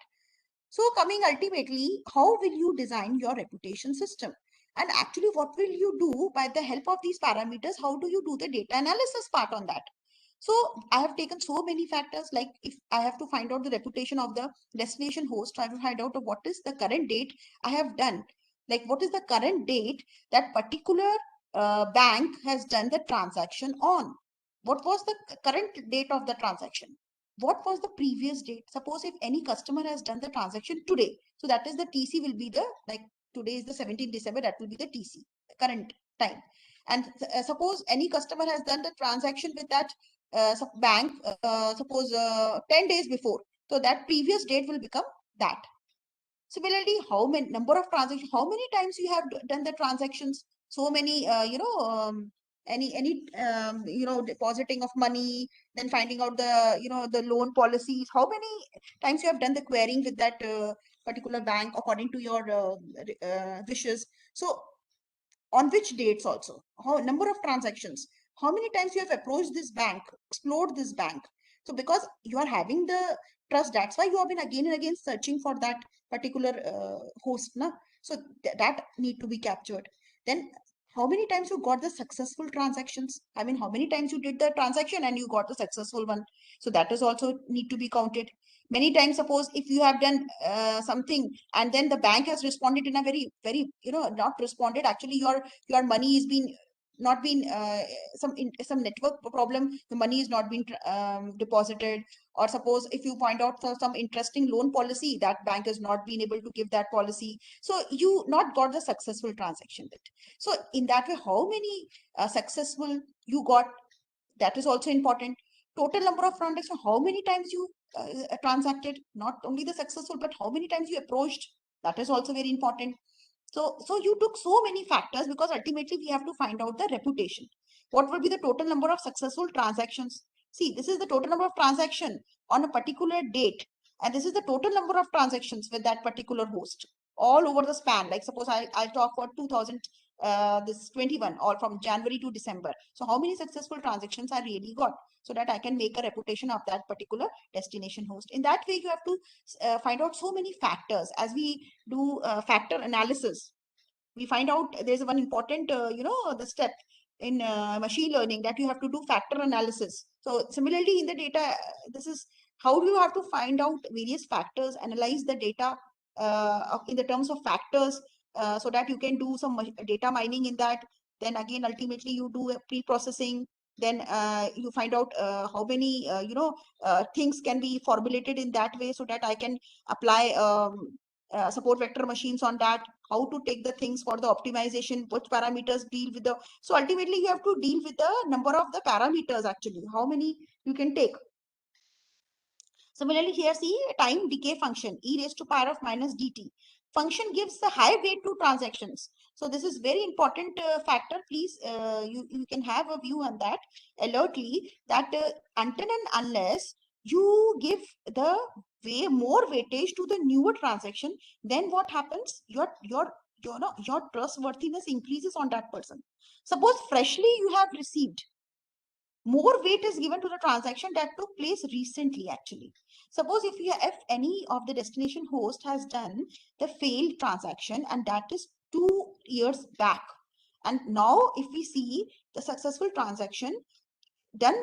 So coming ultimately, how will you design your reputation system? And actually, what will you do by the help of these parameters? How do you do the data analysis part on that? So I have taken so many factors, like if I have to find out the reputation of the destination host, I will find out what is the current date I have done. Like what is the current date that particular bank has done the transaction on? What was the current date of the transaction? What was the previous date? Suppose if any customer has done the transaction today, so that is the TC will be the, like today is the 17th December, that will be the TC, current time. And suppose any customer has done the transaction with that bank, suppose 10 days before, so that previous date will become that. Similarly, how many number of transactions, how many times you have done the transactions, so many, depositing of money, then finding out the, the loan policies, how many times you have done the querying with that particular bank according to your wishes. So on which dates also, how number of transactions, how many times you have approached this bank, explored this bank. So because you are having the trust, that's why you have been again and again searching for that particular host na. So that need to be captured. Then how many times you got the successful transactions, I mean how many times you did the transaction and you got the successful one. So that is also need to be counted. Many times, suppose if you have done something and then the bank has responded in a very very, not responded, actually your money is been not been some network problem, the money is not been deposited. Or suppose if you point out for some interesting loan policy, that bank has not been able to give that policy, so you not got the successful transaction bit. So in that way, how many successful you got, that is also important. Total number of transactions, how many times you transacted, not only the successful, but how many times you approached, that is also very important. So you took so many factors, because ultimately we have to find out the reputation. What would be the total number of successful transactions? See, this is the total number of transaction on a particular date, and this is the total number of transactions with that particular host all over the span. Like suppose I'll talk for 2000, this 21, or from January to December. So how many successful transactions I really got, so that I can make a reputation of that particular destination host. In that way, you have to find out so many factors. As we do factor analysis, we find out there's one important, the step in machine learning, that you have to do factor analysis. So similarly in the data, this is how do you have to find out various factors, analyze the data in the terms of factors, so that you can do some data mining in that. Then again, ultimately you do a pre-processing. Then you find out how many things can be formulated in that way, so that I can apply support vector machines on that, how to take the things for the optimization, which parameters deal with the. So ultimately you have to deal with the number of the parameters, actually how many you can take. Similarly here, see, time decay function, e raised to power of minus dt function gives the high weight to transactions. So this is very important factor. Please, you can have a view on that alertly, that until and unless you give the way more weightage to the newer transaction, then what happens? Your trustworthiness increases on that person. Suppose freshly you have received, more weight is given to the transaction that took place recently. Actually, suppose if any of the destination host has done the failed transaction, and that is 2 years back, and now if we see the successful transaction done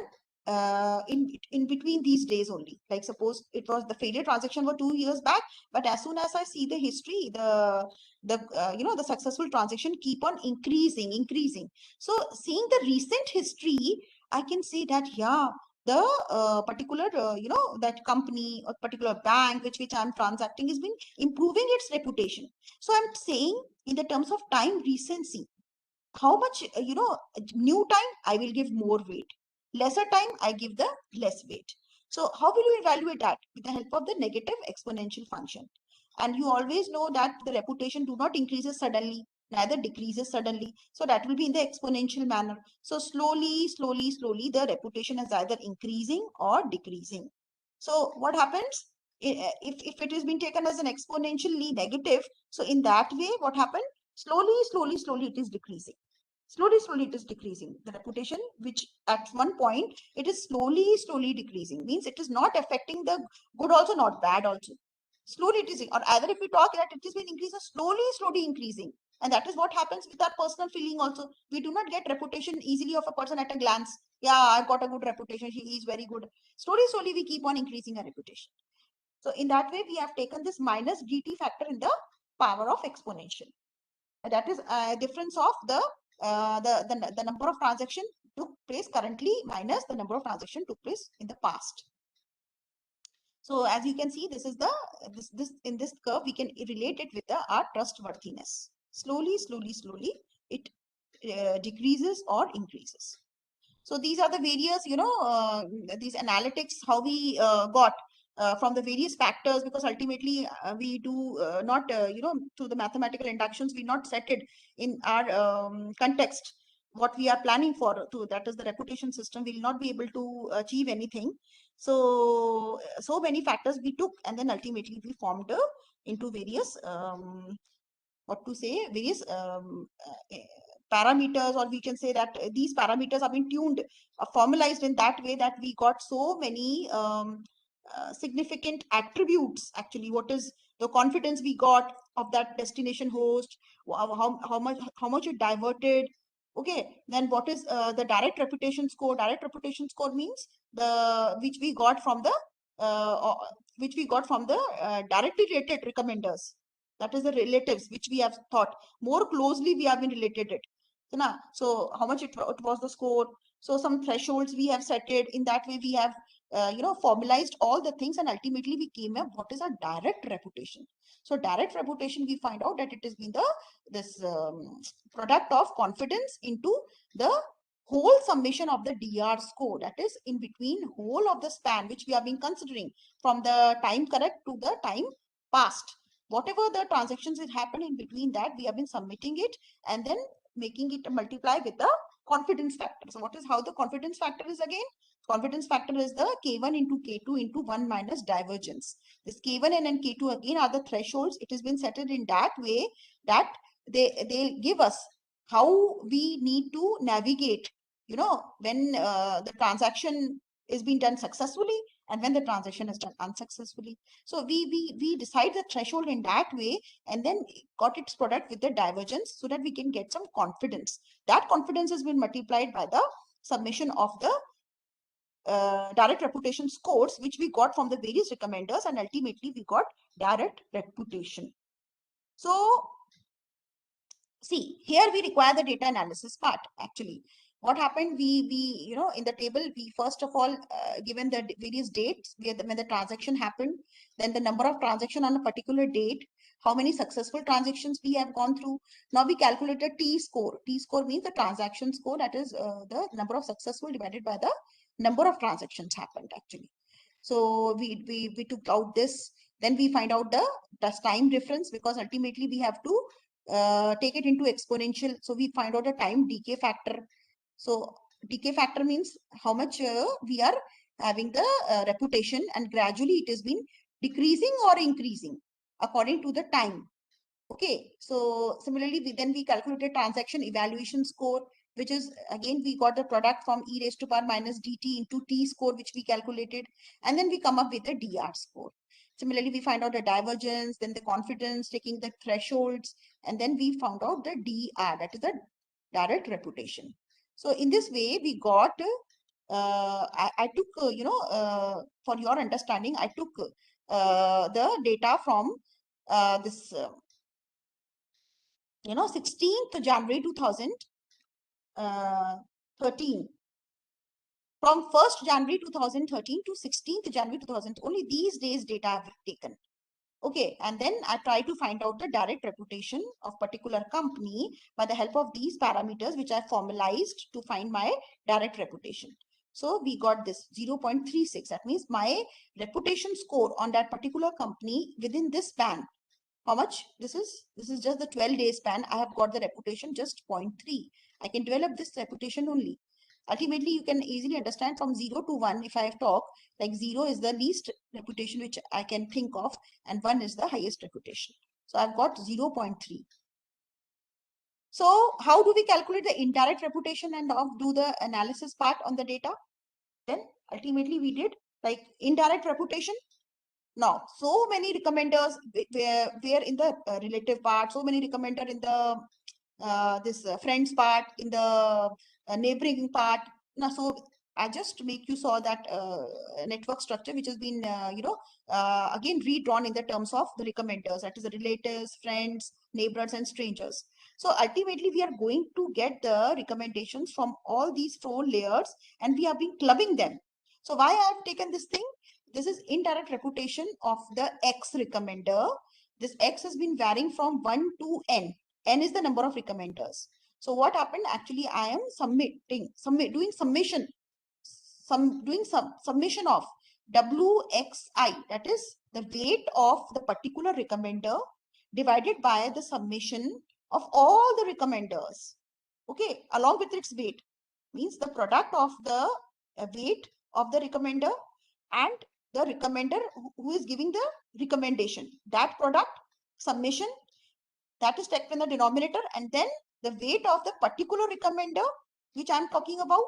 in between these days only, like suppose it was the failure transaction for 2 years back, but as soon as I see the history, the successful transaction keep on increasing. So seeing the recent history, I can say that, yeah, the particular that company or particular bank which I'm transacting has been improving its reputation. So I'm saying in the terms of time recency, how much new time, I will give more weight, lesser time I give the less weight. So how will you evaluate that? With the help of the negative exponential function. And you always know that the reputation do not increases suddenly, neither decreases suddenly, so that will be in the exponential manner. So slowly the reputation is either increasing or decreasing. So what happens if it is being taken as an exponentially negative? So in that way, what happened? Slowly it is decreasing. Slowly it is decreasing. The reputation, which at one point it is slowly decreasing, means it is not affecting the good also, not bad also. Slowly it is, or either if we talk that it has been increasing, slowly increasing. And that is what happens with our personal feeling also. We do not get reputation easily of a person at a glance. Yeah, I've got a good reputation, she is very good. Slowly we keep on increasing our reputation. So in that way, we have taken this minus dt factor in the power of exponential. That is a difference of the number of transaction took place currently minus the number of transaction took place in the past. So as you can see, this is this in this curve we can relate it with our trustworthiness. Slowly it decreases or increases. So these are the various these analytics how we got. from the various factors, because ultimately we do not, through the mathematical inductions, we not set it in our context, what we are planning for, to that is the reputation system, we will not be able to achieve anything. So many factors we took, and then ultimately we formed into various what to say, various parameters, or we can say that these parameters have been tuned, formalized in that way that we got so many significant attributes. Actually, what is the confidence we got of that destination host, how much it diverted. Okay, then what is the direct reputation score? Direct reputation score means the which we got from the directly rated recommenders, that is the relatives which we have thought more closely we have been related it. So how much it was the score. So some thresholds we have set it in that way, we have formalized all the things, and ultimately we came up what is our direct reputation. So direct reputation, we find out that it has been this product of confidence into the whole summation of the DR score, that is in between whole of the span which we have been considering from the time correct to the time past. Whatever the transactions that happen in between that, we have been submitting it and then making it multiply with the confidence factor. So what is how the confidence factor is again? Confidence factor is the K1 into K2 into 1 minus divergence. This K1 and K2 again are the thresholds. It has been set in that way that they give us how we need to navigate, when the transaction is being done successfully and when the transaction is done unsuccessfully. So we decide the threshold in that way, and then got its product with the divergence so that we can get some confidence. That confidence has been multiplied by the summation of the direct reputation scores, which we got from the various recommenders, and ultimately we got direct reputation. So see, here we require the data analysis part. Actually, what happened, we in the table, we first of all given the various dates where when the transaction happened, then the number of transaction on a particular date, how many successful transactions we have gone through. Now we calculated T score. T score means the transaction score, that is the number of successful divided by the number of transactions happened actually. So we took out this, then we find out the time difference, because ultimately we have to take it into exponential. So we find out the time decay factor. So decay factor means how much we are having the reputation, and gradually it has been decreasing or increasing according to the time. Okay, so similarly, then we calculated transaction evaluation score, which is again, we got the product from e raised to power minus dt into t score, which we calculated, and then we come up with the dr score. Similarly, we find out the divergence, then the confidence, taking the thresholds, and then we found out the dr, that is the direct reputation. So in this way, we got, I took, for your understanding, I took the data from this 16th January 2013. From 1st January 2013 to 16th January 2000, only these days data I've taken. Okay, and then I try to find out the direct reputation of particular company by the help of these parameters, which I formalized to find my direct reputation. So we got this 0.36. That means my reputation score on that particular company within this span. How much this is just the 12-day span. I have got the reputation just 0.3. I can develop this reputation only. Ultimately, you can easily understand from 0 to 1. If I talk, like 0 is the least reputation which I can think of, and 1 is the highest reputation. So I've got 0.3. So how do we calculate the indirect reputation and do the analysis part on the data? Then ultimately we did like indirect reputation. Now, so many recommenders were in the relative part, so many recommender in the this friends part, in the neighboring part. Now, so I just make you saw that network structure which has been, again redrawn in the terms of the recommenders, that is the relatives, friends, neighbors, and strangers. So ultimately, we are going to get the recommendations from all these 4 layers, and we have been clubbing them. So why I have taken this thing? This is indirect reputation of the X recommender. This X has been varying from 1 to N. N is the number of recommenders. So what happened? Actually, I am doing summation of WXI, that is the weight of the particular recommender divided by the summation of all the recommenders, okay, along with its weight, means the product of the weight of the recommender and the recommender who is giving the recommendation. That product summation, that is taken in the denominator, and then the weight of the particular recommender which I'm talking about.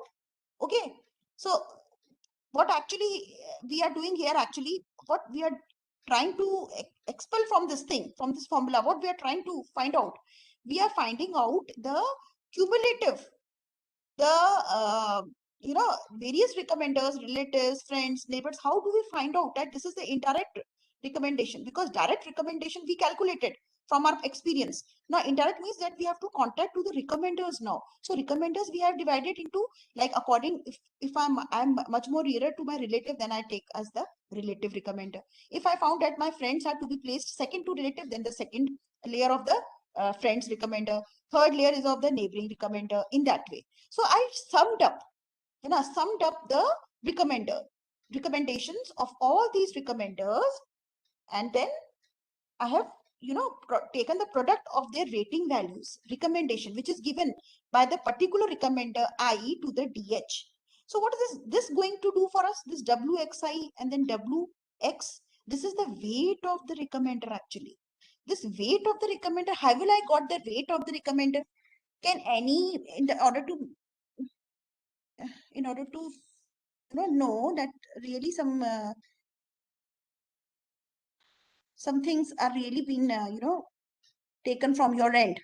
Okay, so what actually we are doing here, actually what we are trying to expel from this thing, from this formula, what we are trying to find out, we are finding out the cumulative, the various recommenders, relatives, friends, neighbors. How do we find out that this is the indirect recommendation? Because direct recommendation we calculated from our experience. Now indirect means that we have to contact to the recommenders now. So recommenders we have divided into, like, according, if I'm much more nearer to my relative, then I take as the relative recommender. If I found that my friends are to be placed second to relative, then the second layer of the friends recommender, third layer is of the neighboring recommender, in that way. So I summed up, summed up the recommendations of all these recommenders, and then I have, taken the product of their rating values, recommendation, which is given by the particular recommender I to the DH. So what is this going to do for us? This WXI and then WX, this is the weight of the recommender actually. This weight of the recommender, how will I got the weight of the recommender? Can any, in order to know that really some things are really been taken from your end,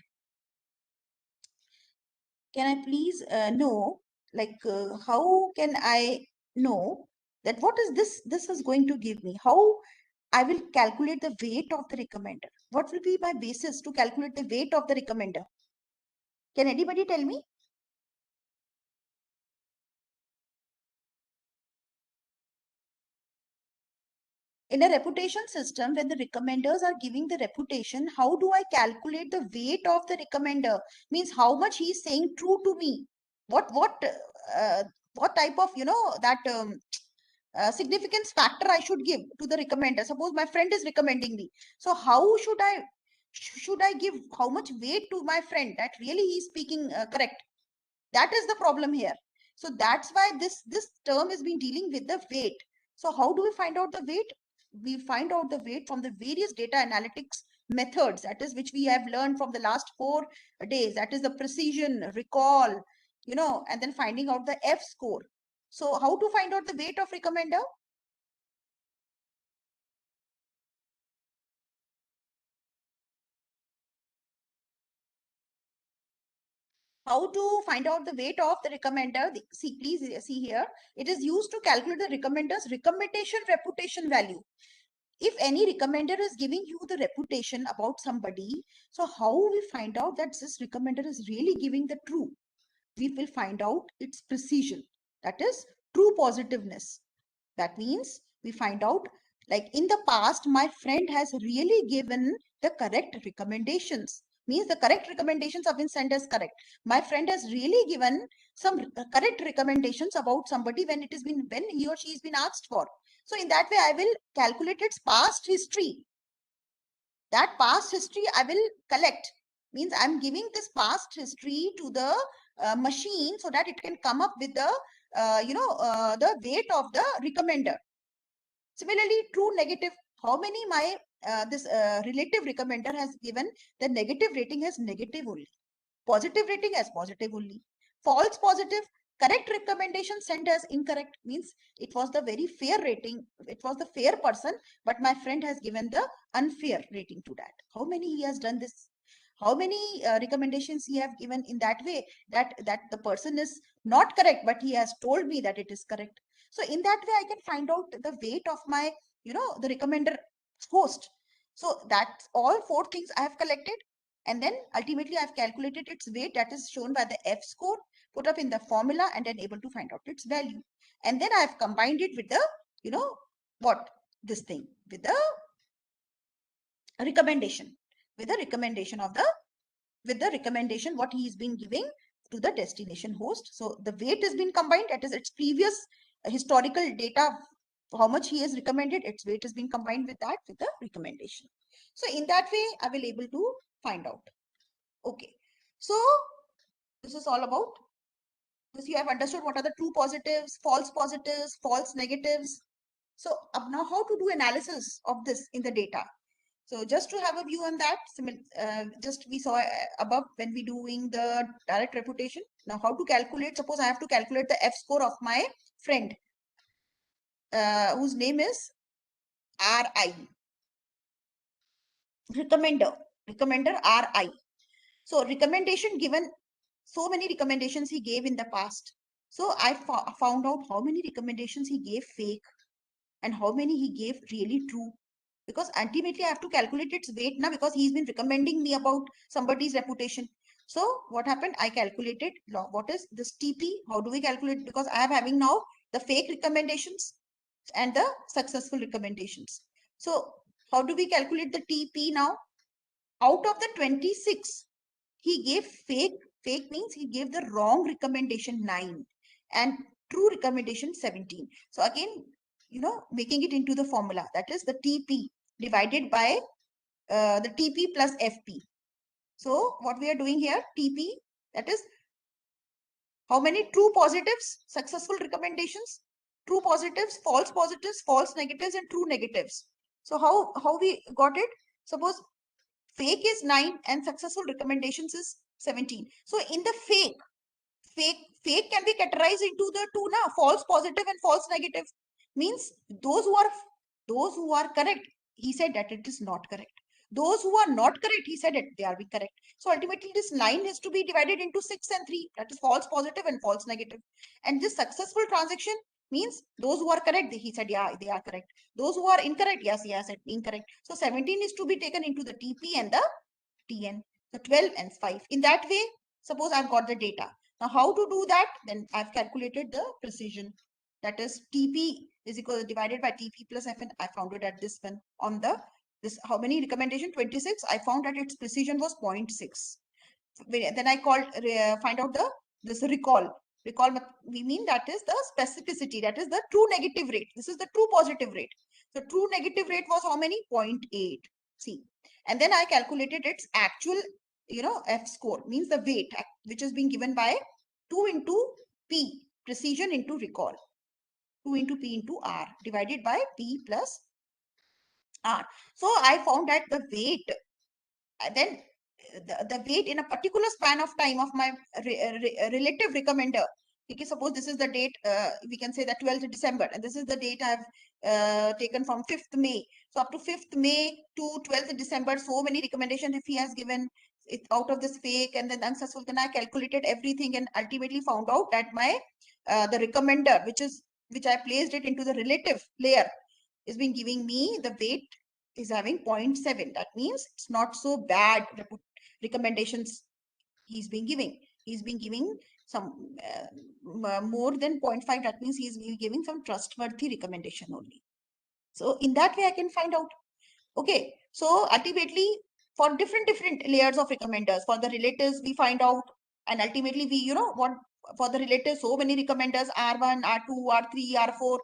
can I please know, like, how can I know that what is this is going to give me, how I will calculate the weight of the recommender? What will be my basis to calculate the weight of the recommender? Can anybody tell me? In a reputation system, when the recommenders are giving the reputation, how do I calculate the weight of the recommender? Means how much he is saying true to me. Uh, what type of, that significance factor I should give to the recommender. Suppose my friend is recommending me. So how should I give how much weight to my friend that really he is speaking correct? That is the problem here. So that's why this term has been dealing with the weight. So how do we find out the weight? We find out the weight from the various data analytics methods, that is which we have learned from the last 4 days. That is the precision, recall, and then finding out the F score. So how to find out the weight of recommender? How to find out the weight of the recommender? See, please see here. It is used to calculate the recommender's recommendation reputation value. If any recommender is giving you the reputation about somebody, so how we find out that this recommender is really giving the true? We will find out its precision, that is true positiveness. That means we find out, like, in the past my friend has really given the correct recommendations, means the correct recommendations have been sent as correct. My friend has really given some correct recommendations about somebody when it has been, when he or she has been asked for. So in that way I will calculate its past history. That past history I will collect, means I'm giving this past history to the machine so that it can come up with the the weight of the recommender. Similarly, true negative, how many my this relative recommender has given the negative rating as negative only, positive rating as positive only, false positive, correct recommendation sent as incorrect, means it was the very fair rating, it was the fair person, but my friend has given the unfair rating to that. How many he has done this? How many recommendations he have given in that way, that the person is not correct, but he has told me that it is correct. So in that way I can find out the weight of my, the recommender host. So that's all 4 things I have collected, and then ultimately I've calculated its weight, that is shown by the F score, put up in the formula, and then able to find out its value. And then I've combined it with the, what, this thing, with the recommendation, with the recommendation of the, with the recommendation what he is being giving to the destination host. So the weight has been combined, that is its previous historical data how much he has recommended, its weight is being combined with that, with the recommendation. So in that way, I will able to find out. Okay. So this is all about this. You have understood what are the true positives, false negatives. So now how to do analysis of this in the data. So just to have a view on that, just we saw above when we doing the direct reputation. Now how to calculate, suppose I have to calculate the F score of my friend whose name is RI, recommender RI. So recommendation given, so many recommendations he gave in the past. So I found out how many recommendations he gave fake and how many he gave really true. Because ultimately I have to calculate its weight now, because he's been recommending me about somebody's reputation. So what happened? I calculated what is this TP? How do we calculate? Because I am having now the fake recommendations and the successful recommendations. So how do we calculate the TP now? Out of the 26, he gave fake means he gave the wrong recommendation 9 and true recommendation 17. So again, making it into the formula, that is the TP divided by the TP plus FP. So what we are doing here, TP, that is how many true positives, successful recommendations, true positives, false negatives, and true negatives. So how we got it? Suppose fake is 9 and successful recommendations is 17. So in the fake can be categorized into the two now, false positive and false negative. Means those who are correct, he said that it is not correct. Those who are not correct, he said it they are correct. So ultimately this line is to be divided into 6 and 3, that is false positive and false negative. And this successful transaction means those who are correct, he said yeah they are correct. Those who are incorrect, yes he has said incorrect. So 17 is to be taken into the TP and the TN. So 12 and 5. In that way, suppose I've got the data. Now how to do that? Then I've calculated the precision. That is TP is equal to divided by TP plus FN. I found it at this one on the this how many recommendation 26. I found that its precision was 0.6. Then I called find out the this recall. Recall we mean that is the specificity, that is the true negative rate. This is the true positive rate. So true negative rate was how many? 0.8. See, and then I calculated its actual F score, means the weight which is being given by 2 into P, precision into recall, 2 into P into R divided by P plus R. So I found that the weight, then the weight in a particular span of time of my relative recommender. Okay, suppose this is the date, we can say that 12th December, and this is the date I've taken from 5th May. So up to 5th May to 12th December, so many recommendations if he has given it out of this fake and then unsuccessful, then I calculated everything and ultimately found out that my the recommender, which I placed it into the relative layer, is been giving me the weight is having 0.7. That means it's not so bad recommendations he's been giving. He's been giving some more than 0.5. That means he's been giving some trustworthy recommendation only. So in that way, I can find out. Okay. So ultimately, for different layers of recommenders, for the relatives, we find out, and ultimately we, what for the relatives, so many recommenders, R1, R2, R3, R4.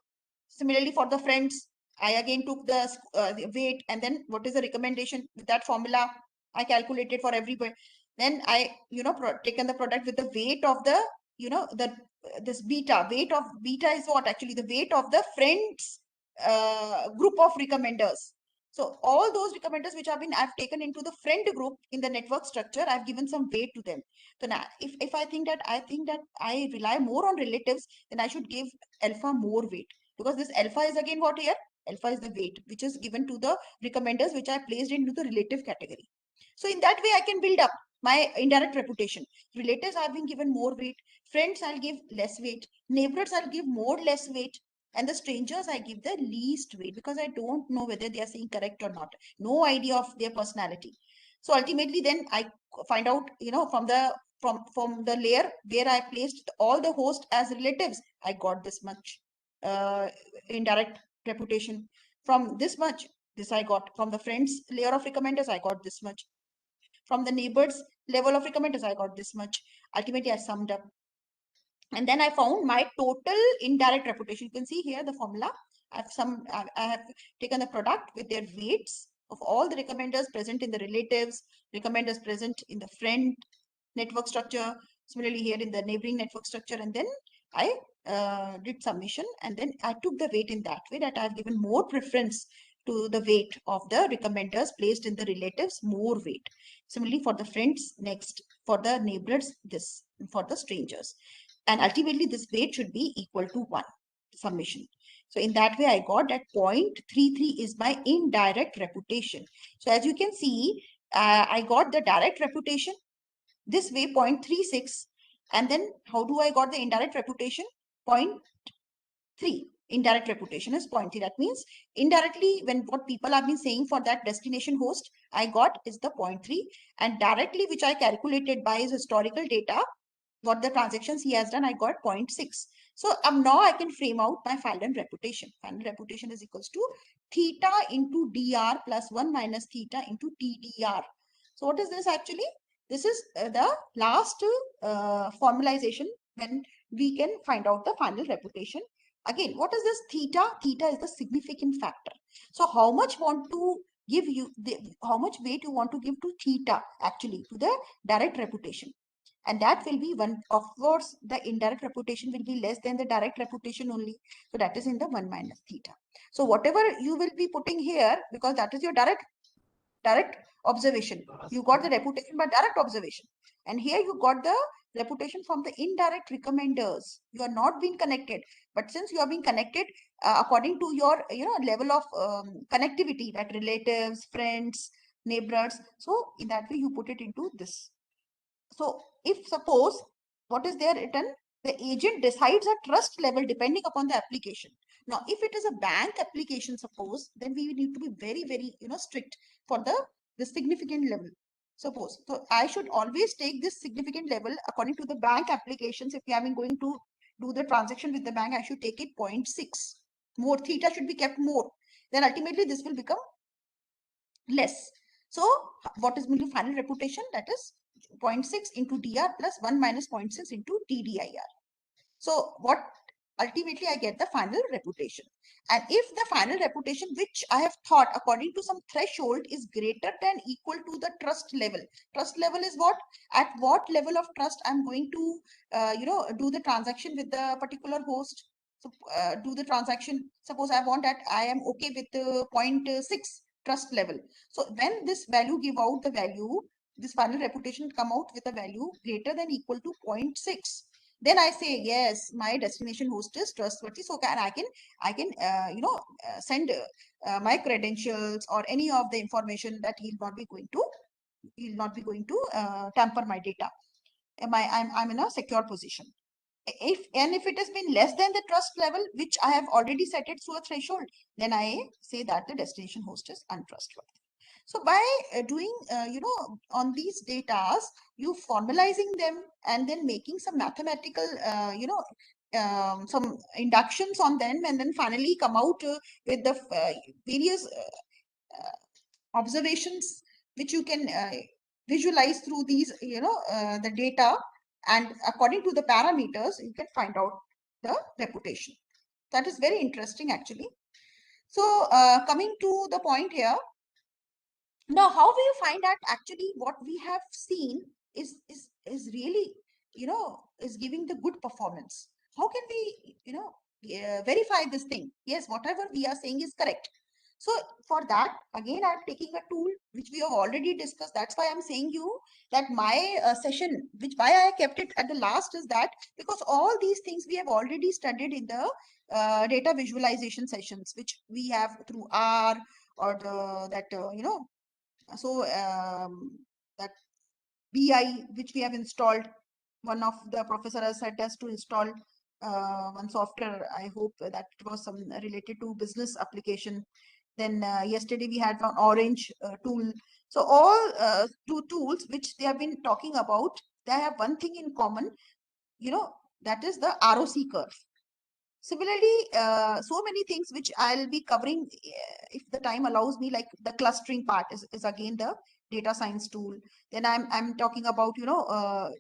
Similarly, for the friends, I again took the weight, and then what is the recommendation with that formula I calculated for everybody. Then I, taken the product with the weight of the, this beta. Weight of beta is what? Actually, the weight of the friends group of recommenders. So all those recommenders which have been, I've taken into the friend group in the network structure, I've given some weight to them. So now, if I think that I rely more on relatives, then I should give alpha more weight, because this alpha is again what here? Alpha is the weight which is given to the recommenders which I placed into the relative category. So in that way, I can build up my indirect reputation. Relatives have been given more weight. Friends, I'll give less weight. Neighbors, I'll give more less weight. And the strangers, I give the least weight, because I don't know whether they are saying correct or not. No idea of their personality. So ultimately, then I find out, from the layer where I placed all the hosts as relatives, I got this much indirect reputation. From this much, this I got. From the friends layer of recommenders, I got this much. From the neighbors level of recommenders, I got this much. Ultimately, I summed up. And then I found my total indirect reputation. You can see here the formula. I have taken the product with their weights of all the recommenders present in the relatives, recommenders present in the friend network structure, similarly here in the neighboring network structure, and then I did submission, and then I took the weight in that way that I've given more preference to the weight of the recommenders placed in the relatives, more weight. Similarly for the friends, next, for the neighbors, this, for the strangers. And ultimately this weight should be equal to 1 submission. So in that way I got that 0.33 is my indirect reputation. So as you can see, I got the direct reputation this way 0.36, and then how do I got the indirect reputation? 0.3. Indirect reputation is 0.3. That means indirectly, when what people have been saying for that destination host I got is the 0.3, and directly which I calculated by his historical data, what the transactions he has done, I got 0.6. So now I can frame out my final reputation. Final reputation is equals to theta into dr plus 1 minus theta into tdr. So what is this actually? This is the last formalization when we can find out the final reputation. Again, what is this theta? Theta is the significant factor. So how much want to give you how much weight you want to give to theta actually to the direct reputation, and that will be one. Of course the indirect reputation will be less than the direct reputation only, so that is in the 1 minus theta. So whatever you will be putting here, because that is your direct observation, you got the reputation by direct observation, and here you got the reputation from the indirect recommenders. You are not being connected, but since you are being connected according to your level of connectivity, that relatives, friends, neighbors, so in that way you put it into this. So if suppose what is there written, the agent decides a trust level depending upon the application. Now, if it is a bank application, suppose, then we need to be very, very, strict for the significant level. Suppose, so I should always take this significant level according to the bank applications. If you have been going to do the transaction with the bank, I should take it 0.6. More theta should be kept more. Then ultimately this will become less. So what is the final reputation? That is 0.6 into dr plus 1 minus 0.6 into tdir. So what ultimately I get the final reputation. And if the final reputation which I have thought according to some threshold is greater than equal to the trust level. Trust level is what? At what level of trust I'm going to do the transaction with the particular host. So do the transaction. Suppose I want that I am okay with 0.6 trust level. So when this value give out the value, this final reputation come out with a value greater than equal to 0.6, then I say yes, my destination host is trustworthy. So I can send my credentials or any of the information that he'll not be going to tamper my data. I'm in a secure position. If it has been less than the trust level which I have already set it through a threshold, then I say that the destination host is untrustworthy. So by doing, on these datas, you formalizing them and then making some mathematical, some inductions on them, and then finally come out with the various observations which you can visualize through these, the data, and according to the parameters, you can find out the reputation. That is very interesting actually. So coming to the point here, now how do you find that actually what we have seen is really is giving the good performance? How can we verify this thing? Yes, whatever we are saying is correct. So for that, again, I'm taking a tool which we have already discussed. That's why I'm saying you that my session, which why I kept it at the last, is that because all these things we have already studied in the data visualization sessions, which we have through R, or the that so that BI which we have installed. One of the professor has said us to install one software. I hope that it was some related to business application. Then yesterday we had one Orange tool. So all two tools which they have been talking about, they have one thing in common, that is the ROC curve. Similarly, so many things which I'll be covering if the time allows me, like the clustering part is again the data science tool. Then I'm talking about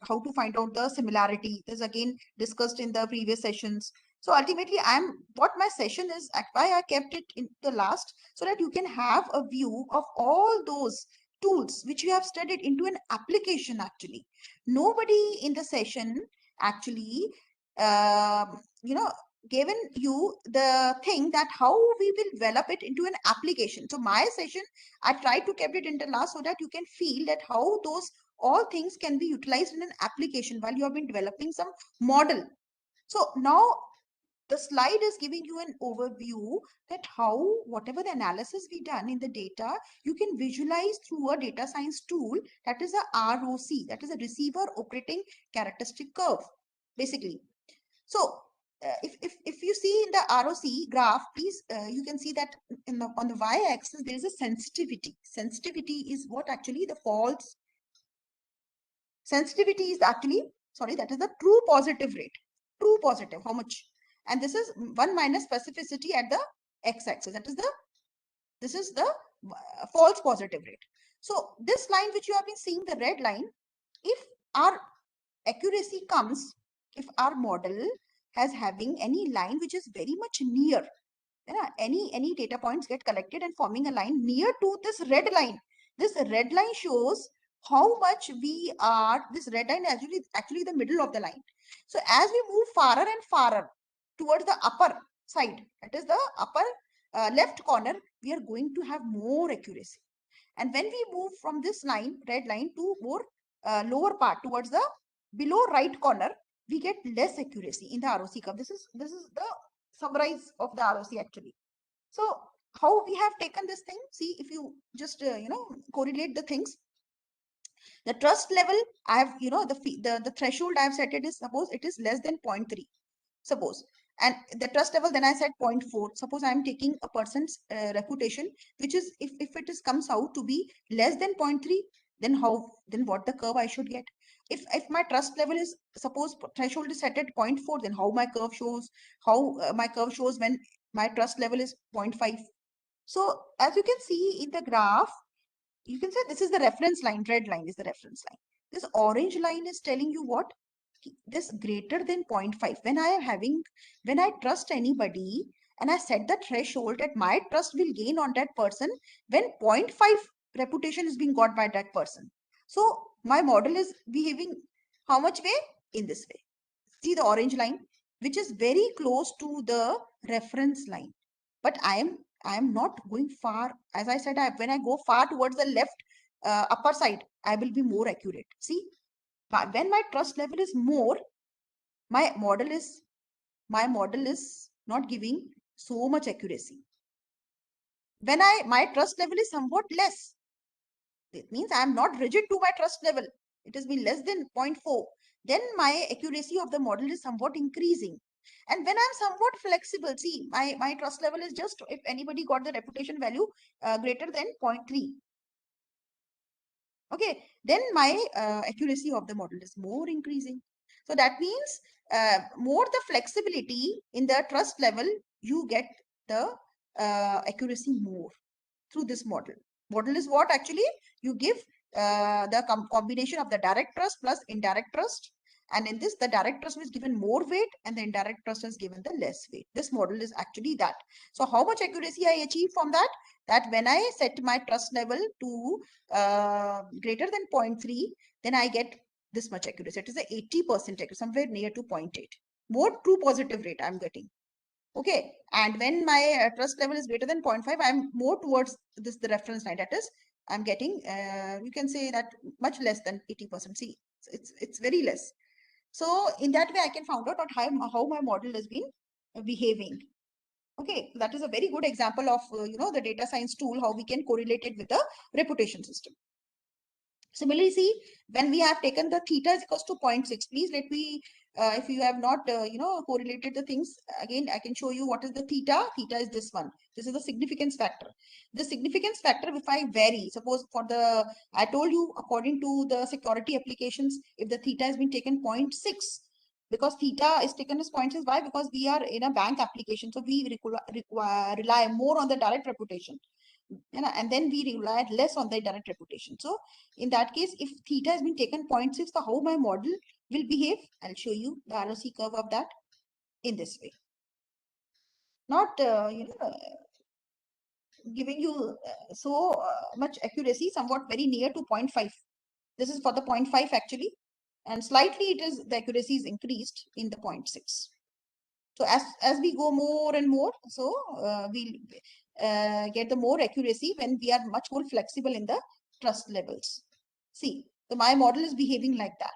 how to find out the similarity. This again discussed in the previous sessions. So ultimately, what my session is, why I kept it in the last, so that you can have a view of all those tools which you have studied into an application actually. Nobody in the session actually, you know, given you the thing that how we will develop it into an application. So my session, I tried to keep it in the last so that you can feel that how those all things can be utilized in an application while you have been developing some model. So now the slide is giving you an overview that how whatever the analysis we done in the data, you can visualize through a data science tool, that is a ROC, that is a receiver operating characteristic curve, basically. So if you see in the ROC graph, please, you can see that on the y-axis there is a sensitivity. Sensitivity is what actually the false sensitivity is actually, sorry, that is the true positive rate. True positive, how much? And this is 1 minus specificity at the x-axis. That is the, this is the false positive rate. So this line which you have been seeing, the red line, if our accuracy comes, if our model has having any line which is very much near, any data points get collected and forming a line near to this red line. This red line shows how much we are, this red line is actually the middle of the line. So as we move farther and farther towards the upper side, that is the upper left corner, we are going to have more accuracy. And when we move from this line, red line, to more lower part towards the below right corner, we get less accuracy in the ROC curve. This is the summarize of the ROC actually. So how we have taken this thing? See, if you just correlate the things, the trust level, I have, the threshold I have set it is, suppose it is less than 0.3. Suppose, and the trust level, then I said 0.4. Suppose I am taking a person's reputation, which is, if it is comes out to be less than 0.3, then what the curve I should get? If my trust level is, suppose threshold is set at 0.4, then how my curve shows, my curve shows when my trust level is 0.5. So as you can see in the graph, you can say this is the reference line, red line is the reference line. This orange line is telling you what? This greater than 0.5. When I trust anybody and I set the threshold that my trust will gain on that person when 0.5 reputation is being got by that person. So my model is behaving how much way? In this way. See the orange line, which is very close to the reference line. But I am not going far. As I said, when I go far towards the left upper side, I will be more accurate. See, when my trust level is more, my model is not giving so much accuracy. When my trust level is somewhat less, it means I am not rigid to my trust level. It has been less than 0.4. Then my accuracy of the model is somewhat increasing. And when I'm somewhat flexible, see, my trust level is just, if anybody got the reputation value greater than 0.3. Okay, then my accuracy of the model is more increasing. So that means more the flexibility in the trust level, you get the accuracy more through this model. Model is what actually you give the combination of the direct trust plus indirect trust. And in this, the direct trust is given more weight and the indirect trust is given the less weight. This model is actually that. So how much accuracy I achieve from that? That when I set my trust level to greater than 0.3, then I get this much accuracy. It is a 80% accuracy, somewhere near to 0.8. More true positive rate I'm getting. Okay, and when my trust level is greater than 0.5, I'm more towards this, the reference line. That is, I'm getting, you can say that much less than 80%. See, it's very less. So in that way, I can find out how my model has been behaving. Okay, that is a very good example of, the data science tool, how we can correlate it with the reputation system. Similarly, see, when we have taken the theta is equals to 0.6, please let me, if you have not, correlated the things, again, I can show you what is the theta. Theta is this one. This is the significance factor. The significance factor, if I vary, suppose I told you according to the security applications, if the theta has been taken 0.6, because theta is taken as 0.6, why? Because we are in a bank application, so we rely more on the direct reputation. And then we rely less on the direct reputation. So in that case, if theta has been taken 0.6, so how my model will behave? I'll show you the ROC curve of that in this way. not giving you so much accuracy, somewhat very near to 0.5. This is for the 0.5 actually, and slightly it is the accuracy is increased in the 0.6. So as we go more and more, so we get the more accuracy when we are much more flexible in the trust levels. See, my model is behaving like that.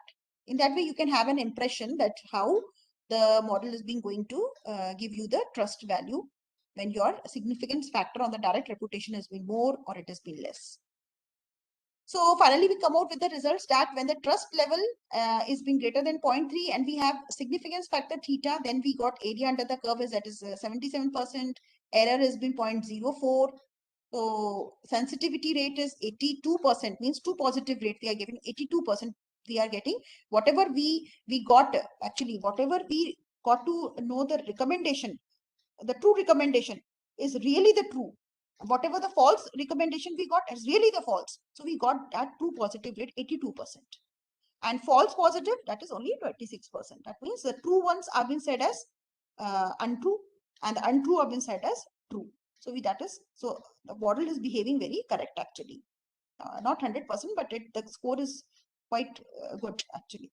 In that way, you can have an impression that how the model is being going to give you the trust value when your significance factor on the direct reputation has been more or it has been less. So finally, we come out with the results that when the trust level is being greater than 0.3 and we have significance factor theta, then we got area under the curve is that is 77%, error has been 0.04. So sensitivity rate is 82%, means true positive rate we are giving 82%. We are getting whatever we got, actually whatever we got to know the recommendation, the true recommendation is really the true. Whatever the false recommendation we got is really the false. So we got that true positive rate 82%. And false positive, that is only 26%. That means the true ones have been said as untrue and the untrue have been said as true. So so the model is behaving very correct actually. Not 100%, but the score is quite good actually.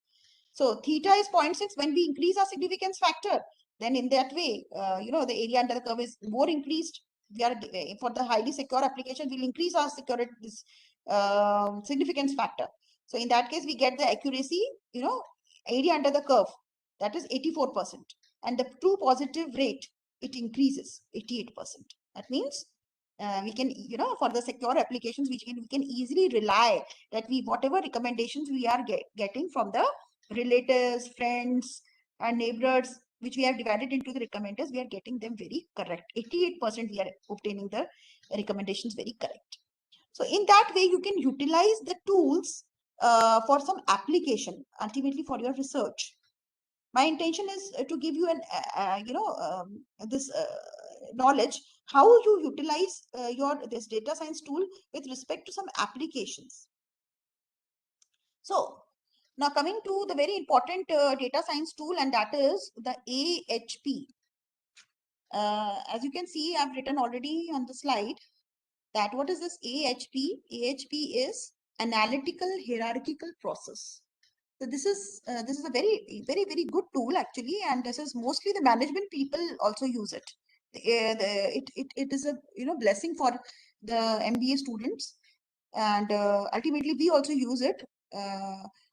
So theta is 0.6. When we increase our significance factor, then in that way, the area under the curve is more increased. We are for the highly secure application, we'll increase our security significance factor. So in that case, we get the accuracy, area under the curve, that is 84%. And the true positive rate, it increases 88%. That means we can, for the secure applications, we can easily rely that whatever recommendations we are getting from the relatives, friends, and neighbors, which we have divided into the recommenders, we are getting them very correct. 88% we are obtaining the recommendations very correct. So in that way, you can utilize the tools for some application, ultimately for your research. My intention is to give you this knowledge how you utilize this data science tool with respect to some applications. So now coming to the very important data science tool, and that is the AHP. As you can see, I've written already on the slide that what is this AHP? AHP is analytical hierarchical process. So this is a very good tool actually, and this is mostly the management people also use it. It is a blessing for the MBA students, and ultimately we also use it,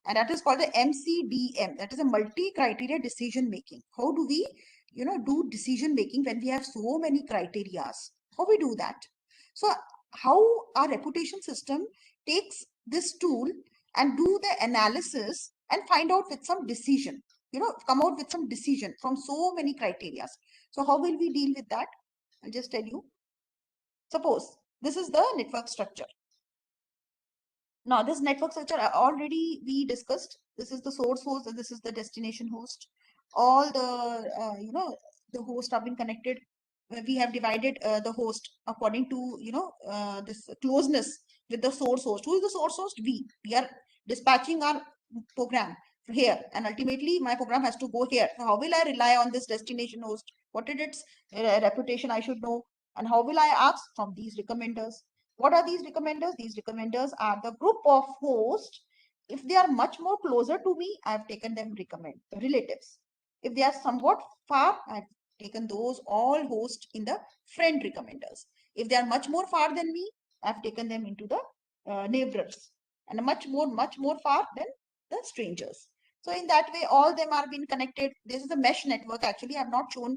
and that is called the MCDM. That is a multi-criteria decision making. How do we do decision making when we have so many criterias? How we do that? So how our reputation system takes this tool and do the analysis and find out with some decision, come out with some decision from so many criterias. So how will we deal with that? I'll just tell you. Suppose this is the network structure. Now this network structure already we discussed. This is the source host and this is the destination host. All the the hosts have been connected. We have divided the host according to this closeness with the source host. Who is the source host? We are dispatching our program here, and ultimately my program has to go here. So how will I rely on this destination host? What is its reputation? I should know. And how will I ask? From these recommenders. What are these recommenders? These recommenders are the group of hosts. If they are much more closer to me, I have taken them relatives. If they are somewhat far, I have taken those all hosts in the friend recommenders. If they are much more far than me, I have taken them into the neighbors, and much more far than the strangers. So in that way, all them are being connected. This is a mesh network. Actually, I have not shown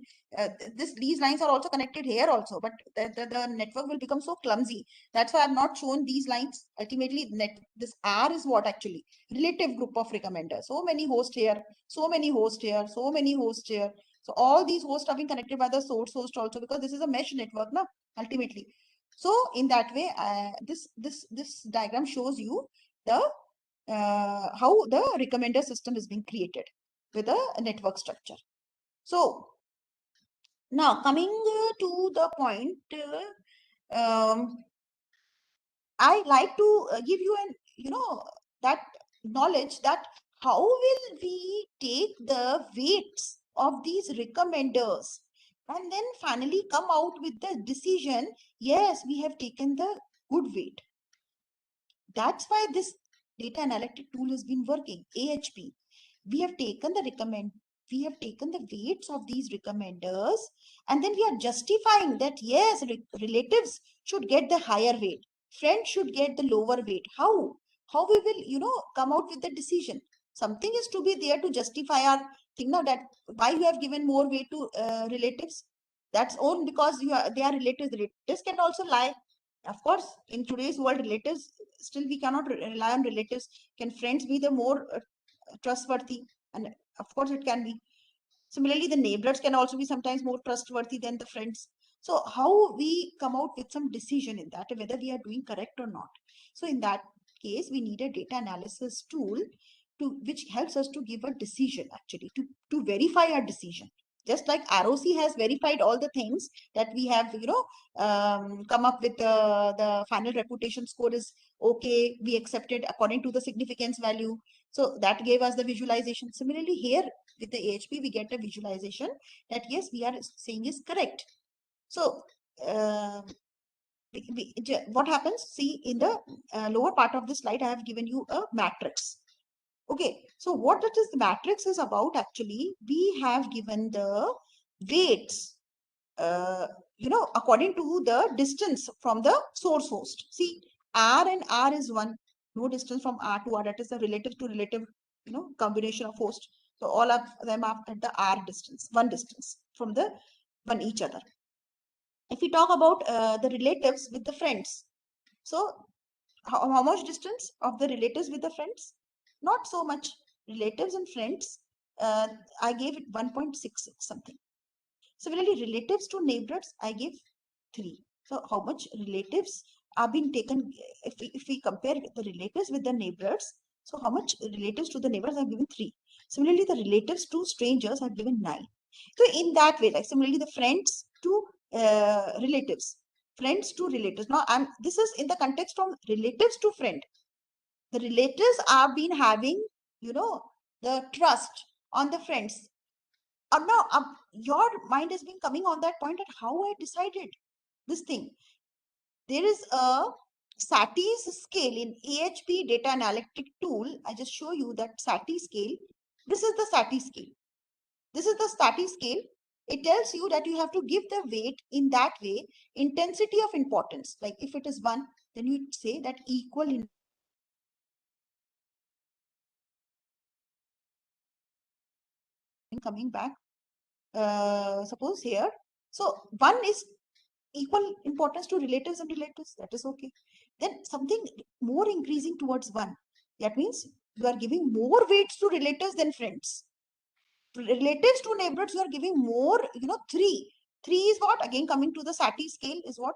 these lines are also connected here also, but the network will become so clumsy. That's why I've not shown these lines. Ultimately, this R is what actually relative group of recommenders. So many hosts here, so many hosts here, so many hosts here. So all these hosts are being connected by the source host also, because this is a mesh network, na, ultimately. So in that way, this diagram shows you the how the recommender system is being created with a network structure. So now coming to the point, I like to give you that knowledge that how will we take the weights of these recommenders and then finally come out with the decision, yes, we have taken the good weight. That's why this data analytic tool has been working, AHP. We have taken we have taken the weights of these recommenders, and then we are justifying that, yes, relatives should get the higher weight, friends should get the lower weight. How we will, come out with the decision? Something is to be there to justify our thing now, that why you have given more weight to relatives. That's all because they are relatives. Relatives can also lie. Of course, in today's world, relatives, still we cannot rely on relatives. Can friends be the more trustworthy? And of course it can be. Similarly, the neighbors can also be sometimes more trustworthy than the friends. So how we come out with some decision in that, whether we are doing correct or not? So in that case, we need a data analysis tool which helps us to give a decision, actually to verify our decision. Just like ROC has verified all the things that we have, come up with, the final reputation score is okay, we accepted according to the significance value. So that gave us the visualization. Similarly, here with the AHP, we get a visualization that yes, we are saying is correct. So uh, what happens? See, in the lower part of the slide, I have given you a matrix. Okay, so what it is, the matrix is about, actually, we have given the weights, according to the distance from the source host. See, R and R is one, no distance from R to R, that is the relative to relative, combination of host. So all of them are at the R distance, one distance from the one each other. If we talk about the relatives with the friends, so how much distance of the relatives with the friends? Not so much. Relatives and friends, I gave it 1.66 something. Similarly, relatives to neighbors, I gave 3. So how much relatives are being taken? If we compare the relatives with the neighbors, so how much relatives to the neighbors I've given 3. Similarly, the relatives to strangers I've given 9. So in that way, like similarly, the friends to relatives, friends to relatives. Now, this is in the context from relatives to friend. The relatives are been having, the trust on the friends. Now, your mind has been coming on that point at how I decided this thing. There is a SATI's scale in AHP data analytic tool. I just show you that SATI scale. This is the SATI scale. This is the SATI scale. It tells you that you have to give the weight in that way, intensity of importance. Like if it is 1, then you say that equal in coming back. Suppose here. So 1 is equal importance to relatives and relatives. That is okay. Then something more increasing towards 1. That means you are giving more weights to relatives than friends. Relatives to neighbors, you are giving more, 3. 3 is what? Again, coming to the SATI scale is what?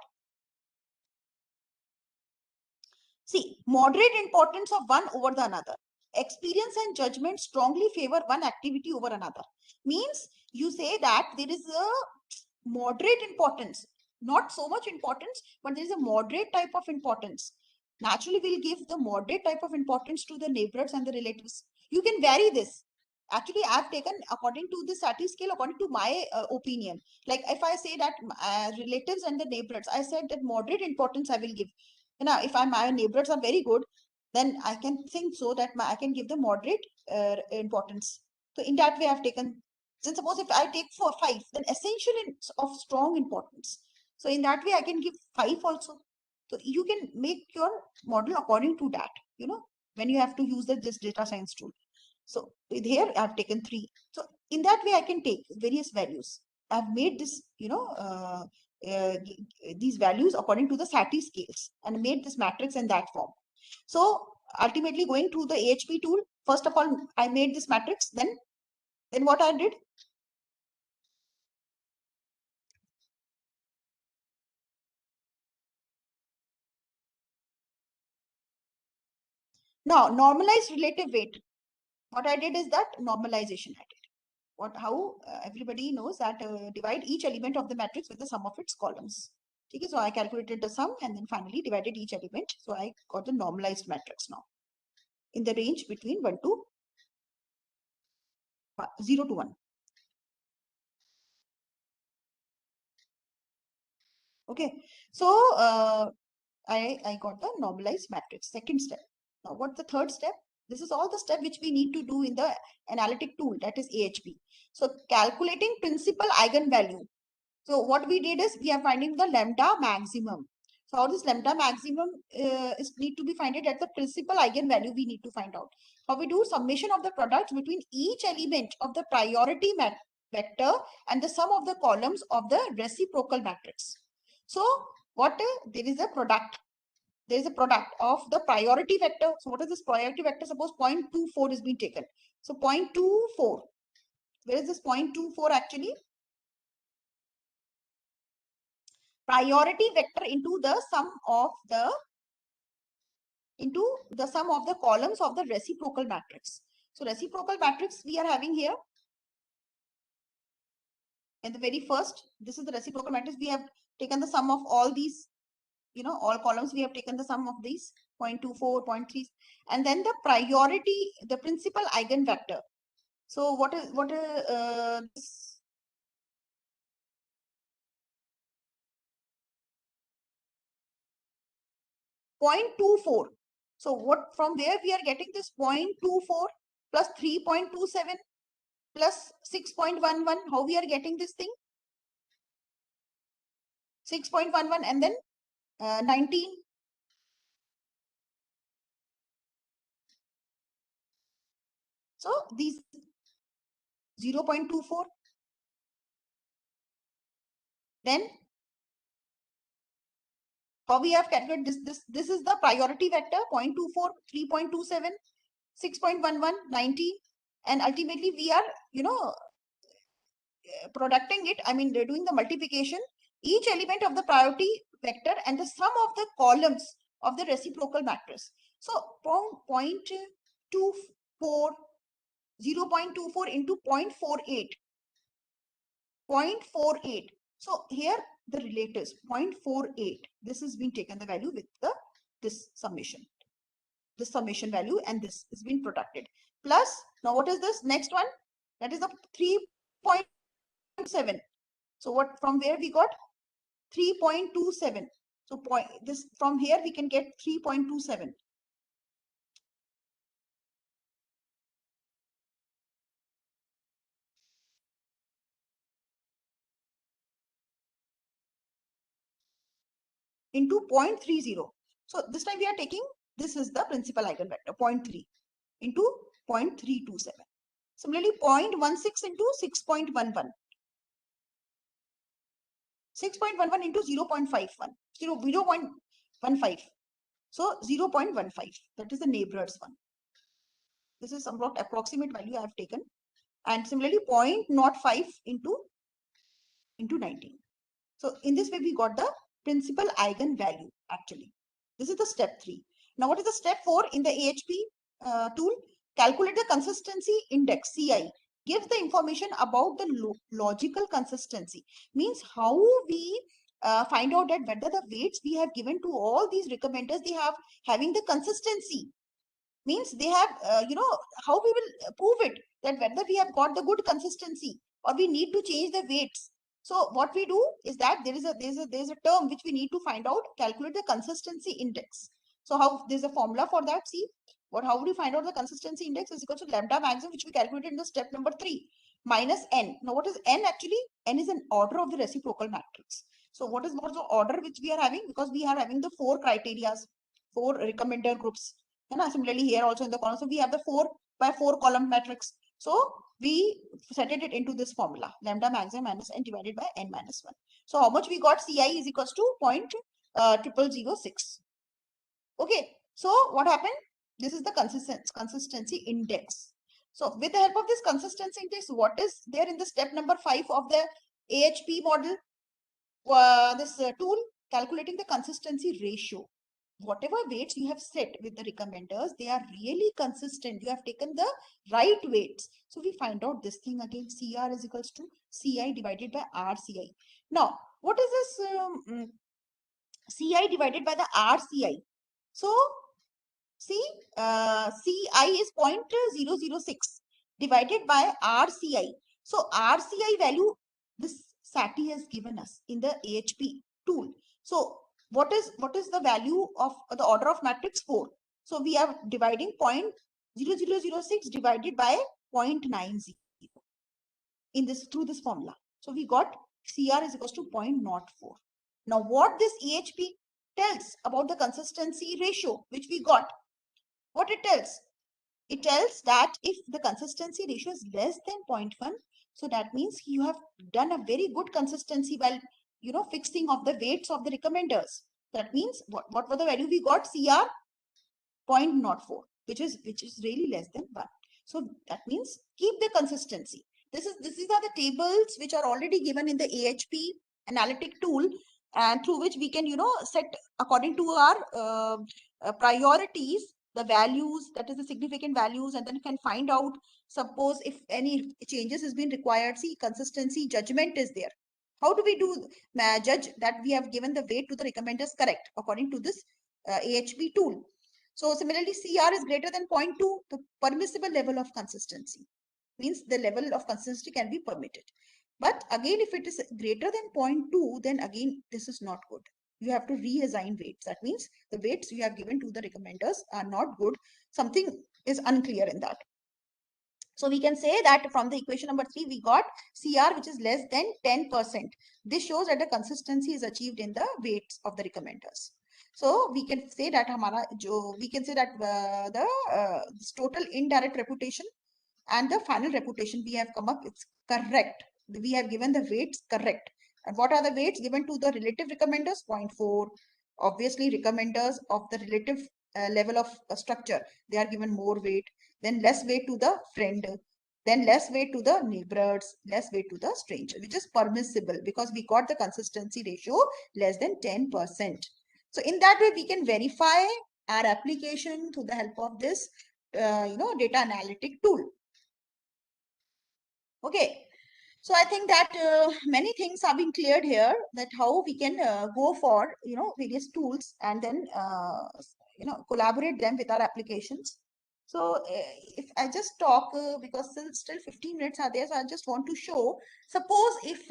See, moderate importance of one over the another. Experience and judgment strongly favor one activity over another. Means you say that there is a moderate importance, not so much importance, but there is a moderate type of importance. Naturally, we'll give the moderate type of importance to the neighbors and the relatives. You can vary this. Actually, I've taken according to the SATI scale, according to my opinion. Like if I say that relatives and the neighbors, I said that moderate importance I will give. If my neighbors are very good, then I can think so that I can give the moderate importance. So in that way, I've taken. Then suppose if I take 5, then essential of strong importance. So in that way, I can give 5 also. So you can make your model according to that, when you have to use this data science tool. So with here, I've taken 3. So in that way, I can take various values. I've made this, uh, these values according to the SATI scales and made this matrix in that form. So ultimately going to the AHP tool, first of all, I made this matrix. Then what I did, now normalized relative weight. What I did is that normalization I did. How everybody knows that divide each element of the matrix with the sum of its columns. Okay, so I calculated the sum and then finally divided each element. So I got the normalized matrix now in the range between 0 to 1. Okay, so I got the normalized matrix. Second step. Now, what's the third step? This is all the step which we need to do in the analytic tool, that is AHP. So calculating principal eigenvalue. So what we did is we are finding the lambda maximum. So how this lambda maximum is need to be finded at the principal eigenvalue we need to find out. How we do summation of the products between each element of the priority vector and the sum of the columns of the reciprocal matrix. So what there is a product. There is a product of the priority vector. So what is this priority vector? Suppose 0.24 is being taken. So 0.24. Where is this 0.24 actually? Priority vector into the sum of the columns of the reciprocal matrix. So reciprocal matrix we are having here in the very first. This is the reciprocal matrix. We have taken the sum of all these, all columns. We have taken the sum of these 0.24, 0.3, and then the priority, the principal eigenvector. So what is this? 0.24. So what, from where we are getting this 0.24 plus 3.27 plus 6.11? How we are getting this thing? 6.11 and then 19. So these 0.24. Then how we have calculated this is the priority vector 0.24, 3.27, 6.11, 19, and ultimately we are producting it. I mean, they're doing the multiplication, each element of the priority vector and the sum of the columns of the reciprocal matrix. So 0.24, 0.24 into 0.48, 0.48. So here the relatives 0.48. This has been taken the value with this summation value, and this is being producted. Plus, now what is this next one? That is the 3.7. So what, from where we got 3.27. So this, from here we can get 3.27. Into 0.30. So this time we are taking, this is the principal eigenvector 0.3 into 0.327. Similarly, 0.16 into 6.11. 6.11 into 0.51. 0.15. So 0.15. That is the neighborhoods one. This is somewhat approximate value I have taken. And similarly, 0.05 into 19. So in this way, we got the principal eigenvalue actually. This is the step 3. Now, what is the step 4 in the AHP tool? Calculate the consistency index, CI. Gives the information about the logical consistency. Means how we find out that whether the weights we have given to all these recommenders, they have having the consistency. Means they have, how we will prove it, that whether we have got the good consistency or we need to change the weights. So what we do is that there is a term which we need to find out, calculate the consistency index. So how, there's a formula for that. See how would you find out the consistency index is equal to lambda maximum, which we calculated in the step number 3, minus n. Now what is n actually? N is an order of the reciprocal matrix. So what's the order which we are having? Because we are having the 4 criterias, 4 recommender groups. And similarly here also in the column. So we have the 4 by 4 column matrix. So we set it into this formula, lambda maximum minus n divided by n minus 1. So how much we got? CI is equals to 0.0006. Okay. So what happened? This is the consistency index. So with the help of this consistency index, what is there in the step number 5 of the AHP model? This tool, calculating the consistency ratio. Whatever weights you have set with the recommenders, they are really consistent. You have taken the right weights. So we find out this thing again, CR is equals to CI divided by RCI. Now, what is this CI divided by the RCI? So, see, CI is 0.006 divided by RCI. So, RCI value, this SATI has given us in the AHP tool. So what is the value of the order of matrix 4? So we are dividing 0.0006 divided by 0.90 in this through this formula. So we got CR is equals to 0.04. Now what this EHP tells about the consistency ratio which we got, what it tells? It tells that if the consistency ratio is less than 0.1, so that means you have done a very good consistency while fixing of the weights of the recommenders. That means what were the value we got? CR 0.04, which is really less than 1. So that means keep the consistency. These are the tables which are already given in the AHP analytic tool, and through which we can set according to our priorities the values, that is the significant values, and then you can find out, suppose if any changes has been required. See, consistency judgment is there. How do we do judge that we have given the weight to the recommenders correct according to this AHP tool? So similarly, CR is greater than 0.2, the permissible level of consistency. Means the level of consistency can be permitted. But again, if it is greater than 0.2, then again, this is not good. You have to reassign weights. That means the weights you have given to the recommenders are not good. Something is unclear in that. So we can say that from the equation number 3, we got CR which is less than 10%. This shows that the consistency is achieved in the weights of the recommenders. So we can say that this total indirect reputation and the final reputation we have come up, it's correct. We have given the weights correct. And what are the weights given to the relative recommenders? 0.4. Obviously, recommenders of the relative level of structure, they are given more weight. Then less weight to the friend. Then less weight to the neighbors, less weight to the stranger, which is permissible because we got the consistency ratio less than 10%. So in that way, we can verify our application through the help of this, data analytic tool. Okay, so I think that many things have been cleared here, that how we can go for various tools and then collaborate them with our applications. So if I just talk because still 15 minutes are there, so I just want to show. Suppose if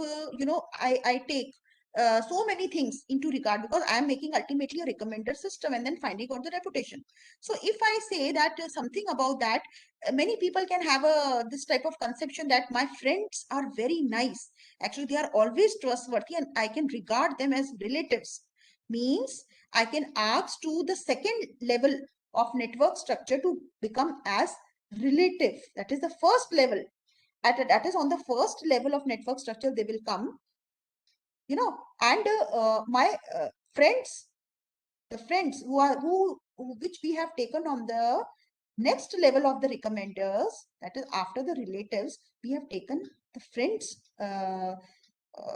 I take so many things into regard, because I am making ultimately a recommender system and then finding out the reputation. So if I say that something about that, many people can have this type of conception that my friends are very nice. Actually, they are always trustworthy and I can regard them as relatives. Means I can ask to the second level of network structure to become as relative. That is the first level. That is on the first level of network structure they will come, and my friends, the friends which we have taken on the next level of the recommenders, that is after the relatives, we have taken the friends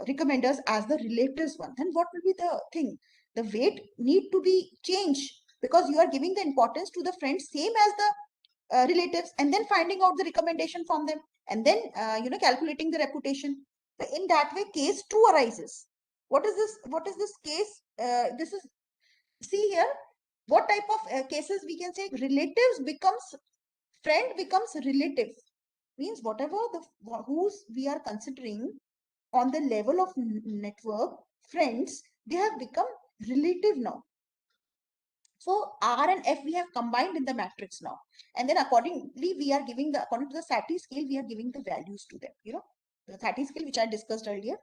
recommenders as the relatives one. Then what will be the thing? The weight need to be changed because you are giving the importance to the friends same as the relatives, and then finding out the recommendation from them, and then calculating the reputation. So in that way, case 2 arises. What is this? What is this case? This is, see here, what type of cases we can say relatives becomes friend becomes relative. Means whatever the whose we are considering on the level of network friends, they have become relative now. So R and F we have combined in the matrix now, and then accordingly we are giving the, according to the Sati scale, we are giving the values to them. The Sati scale which I discussed earlier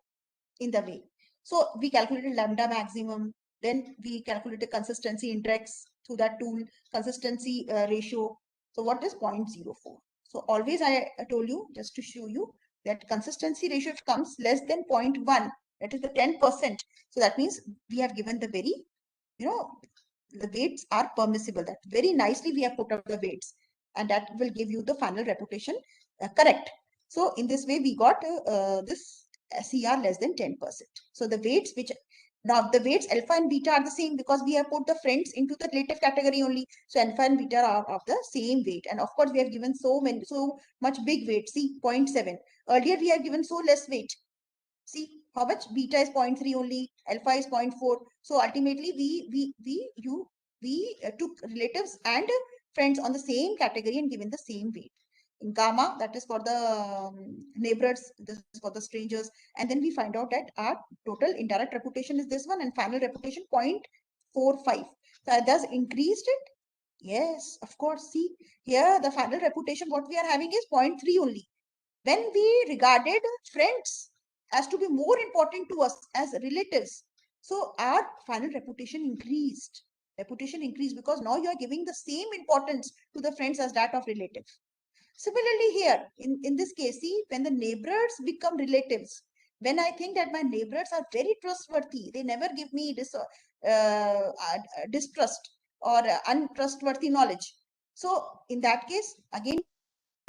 in the way. So we calculated lambda maximum, then we calculated consistency index through that tool, consistency ratio. So what is 0.04? So always I told you, just to show you, that consistency ratio if comes less than 0.1, that is the 10%. So that means we have given the very, the weights are permissible. That very nicely we have put up the weights, and that will give you the final reputation correct. So in this way we got this CR less than 10%. So the weights which, now the weights alpha and beta are the same because we have put the friends into the relative category only. So alpha and beta are of the same weight. And of course we have given so much big weight. See, 0.7. Earlier we have given so less weight. See how much? Beta is 0.3 only, alpha is 0.4. So ultimately we took relatives and friends on the same category and given the same weight. Gamma, that is for the neighbors, this is for the strangers. And then we find out that our total indirect reputation is this one and final reputation 0.45. So that does increased it. Yes, of course. See, here the final reputation what we are having is 0.3 only. When we regarded friends as to be more important to us as relatives, so our final reputation increased. Reputation increased because now you are giving the same importance to the friends as that of relatives. Similarly, here in this case, see, when the neighbors become relatives, when I think that my neighbors are very trustworthy, they never give me this distrust or untrustworthy knowledge. So in that case, again,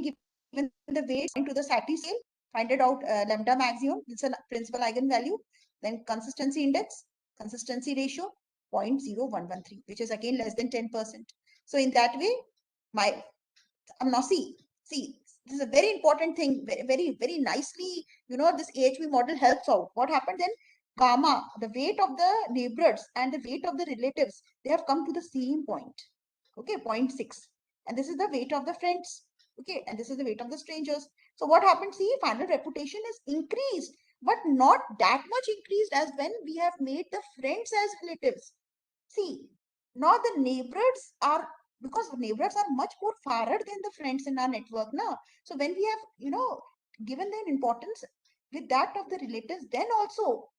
given the weight into the Sati scale, find it out lambda maximum, it's a principal eigenvalue, then consistency index, consistency ratio 0.0113, which is again less than 10%. So in that way, my now see, this is a very important thing, very nicely, this AHP model helps out. What happened then? Gamma, the weight of the neighbors and the weight of the relatives, they have come to the same point. Okay, 0.6. And this is the weight of the friends. Okay, and this is the weight of the strangers. So what happened? See, final reputation is increased, but not that much increased as when we have made the friends as relatives. See, now the neighbors are, because neighbors are much more farer than the friends in our network now. So when we have, given them importance with that of the relatives, then also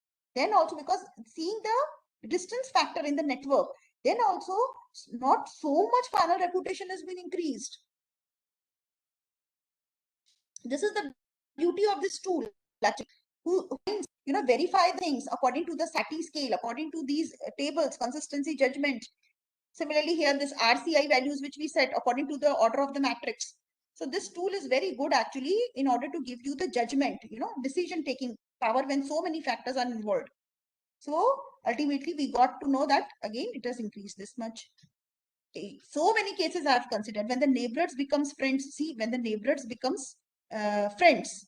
because seeing the distance factor in the network, then also not so much final reputation has been increased. This is the beauty of this tool, actually, who verify things according to the Sati scale, according to these tables, consistency, judgment. Similarly, here this RCI values which we set according to the order of the matrix. So this tool is very good actually in order to give you the judgment, decision taking power when so many factors are involved. So ultimately we got to know that again it has increased this much. So many cases I have considered when the neighbors becomes friends. See, when the neighbors becomes friends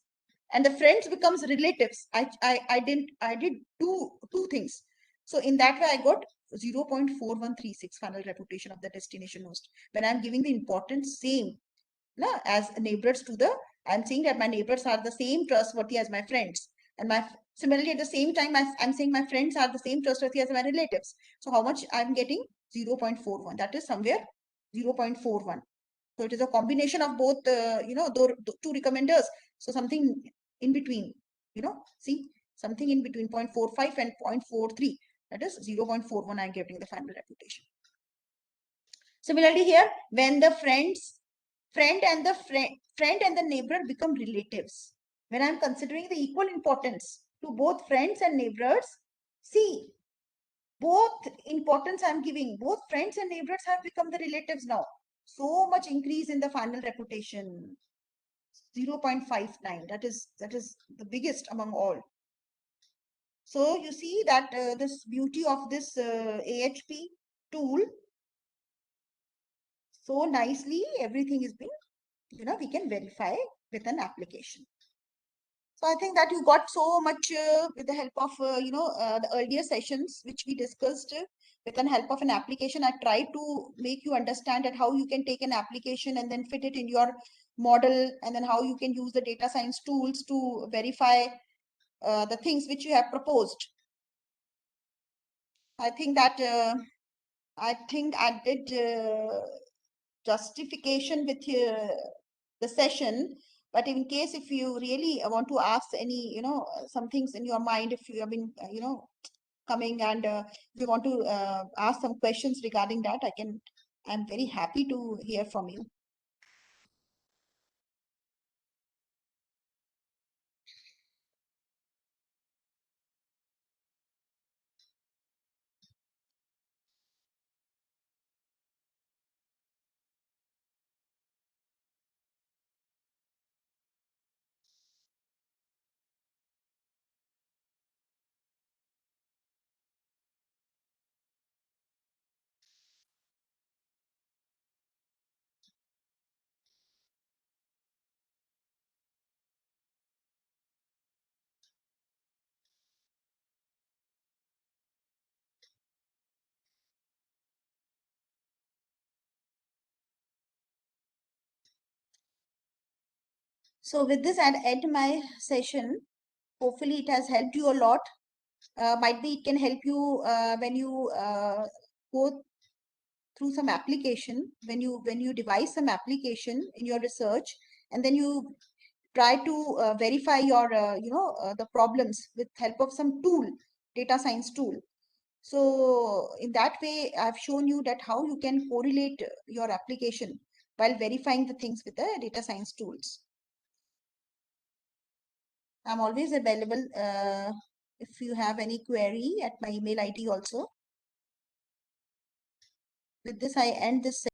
and the friends becomes relatives, I did two things. So in that way I got 0.4136 final reputation of the destination host when I'm giving the importance same as neighbors to the, I'm saying that my neighbors are the same trustworthy as my friends, and my similarly at the same time I'm saying my friends are the same trustworthy as my relatives. So how much I'm getting? 0.41, that is somewhere 0.41. So it is a combination of both the two recommenders. So something in between, see, something in between 0.45 and 0.43, that is 0.41 I'm getting the final reputation. Similarly here, when the friend and the neighbor become relatives, when I'm considering the equal importance to both friends and neighbors, see, both importance I'm giving, both friends and neighbors have become the relatives now. So much increase in the final reputation, 0.59. That is the biggest among all. So you see that this beauty of this AHP tool, so nicely everything is being, we can verify with an application. So I think that you got so much with the help of, the earlier sessions which we discussed with the help of an application. I tried to make you understand that how you can take an application and then fit it in your model, and then how you can use the data science tools to verify the things which you have proposed. I think that I did justification with the session. But in case if you really want to ask any, some things in your mind, if you have been, coming and if you want to ask some questions regarding that, I'm very happy to hear from you. So with this, I'd end my session. Hopefully it has helped you a lot. Might be it can help you when you go through some application, when you devise some application in your research, and then you try to verify your the problems with help of some tool, data science tool. So in that way, I've shown you that how you can correlate your application while verifying the things with the data science tools. I'm always available if you have any query at my email ID also. With this, I end this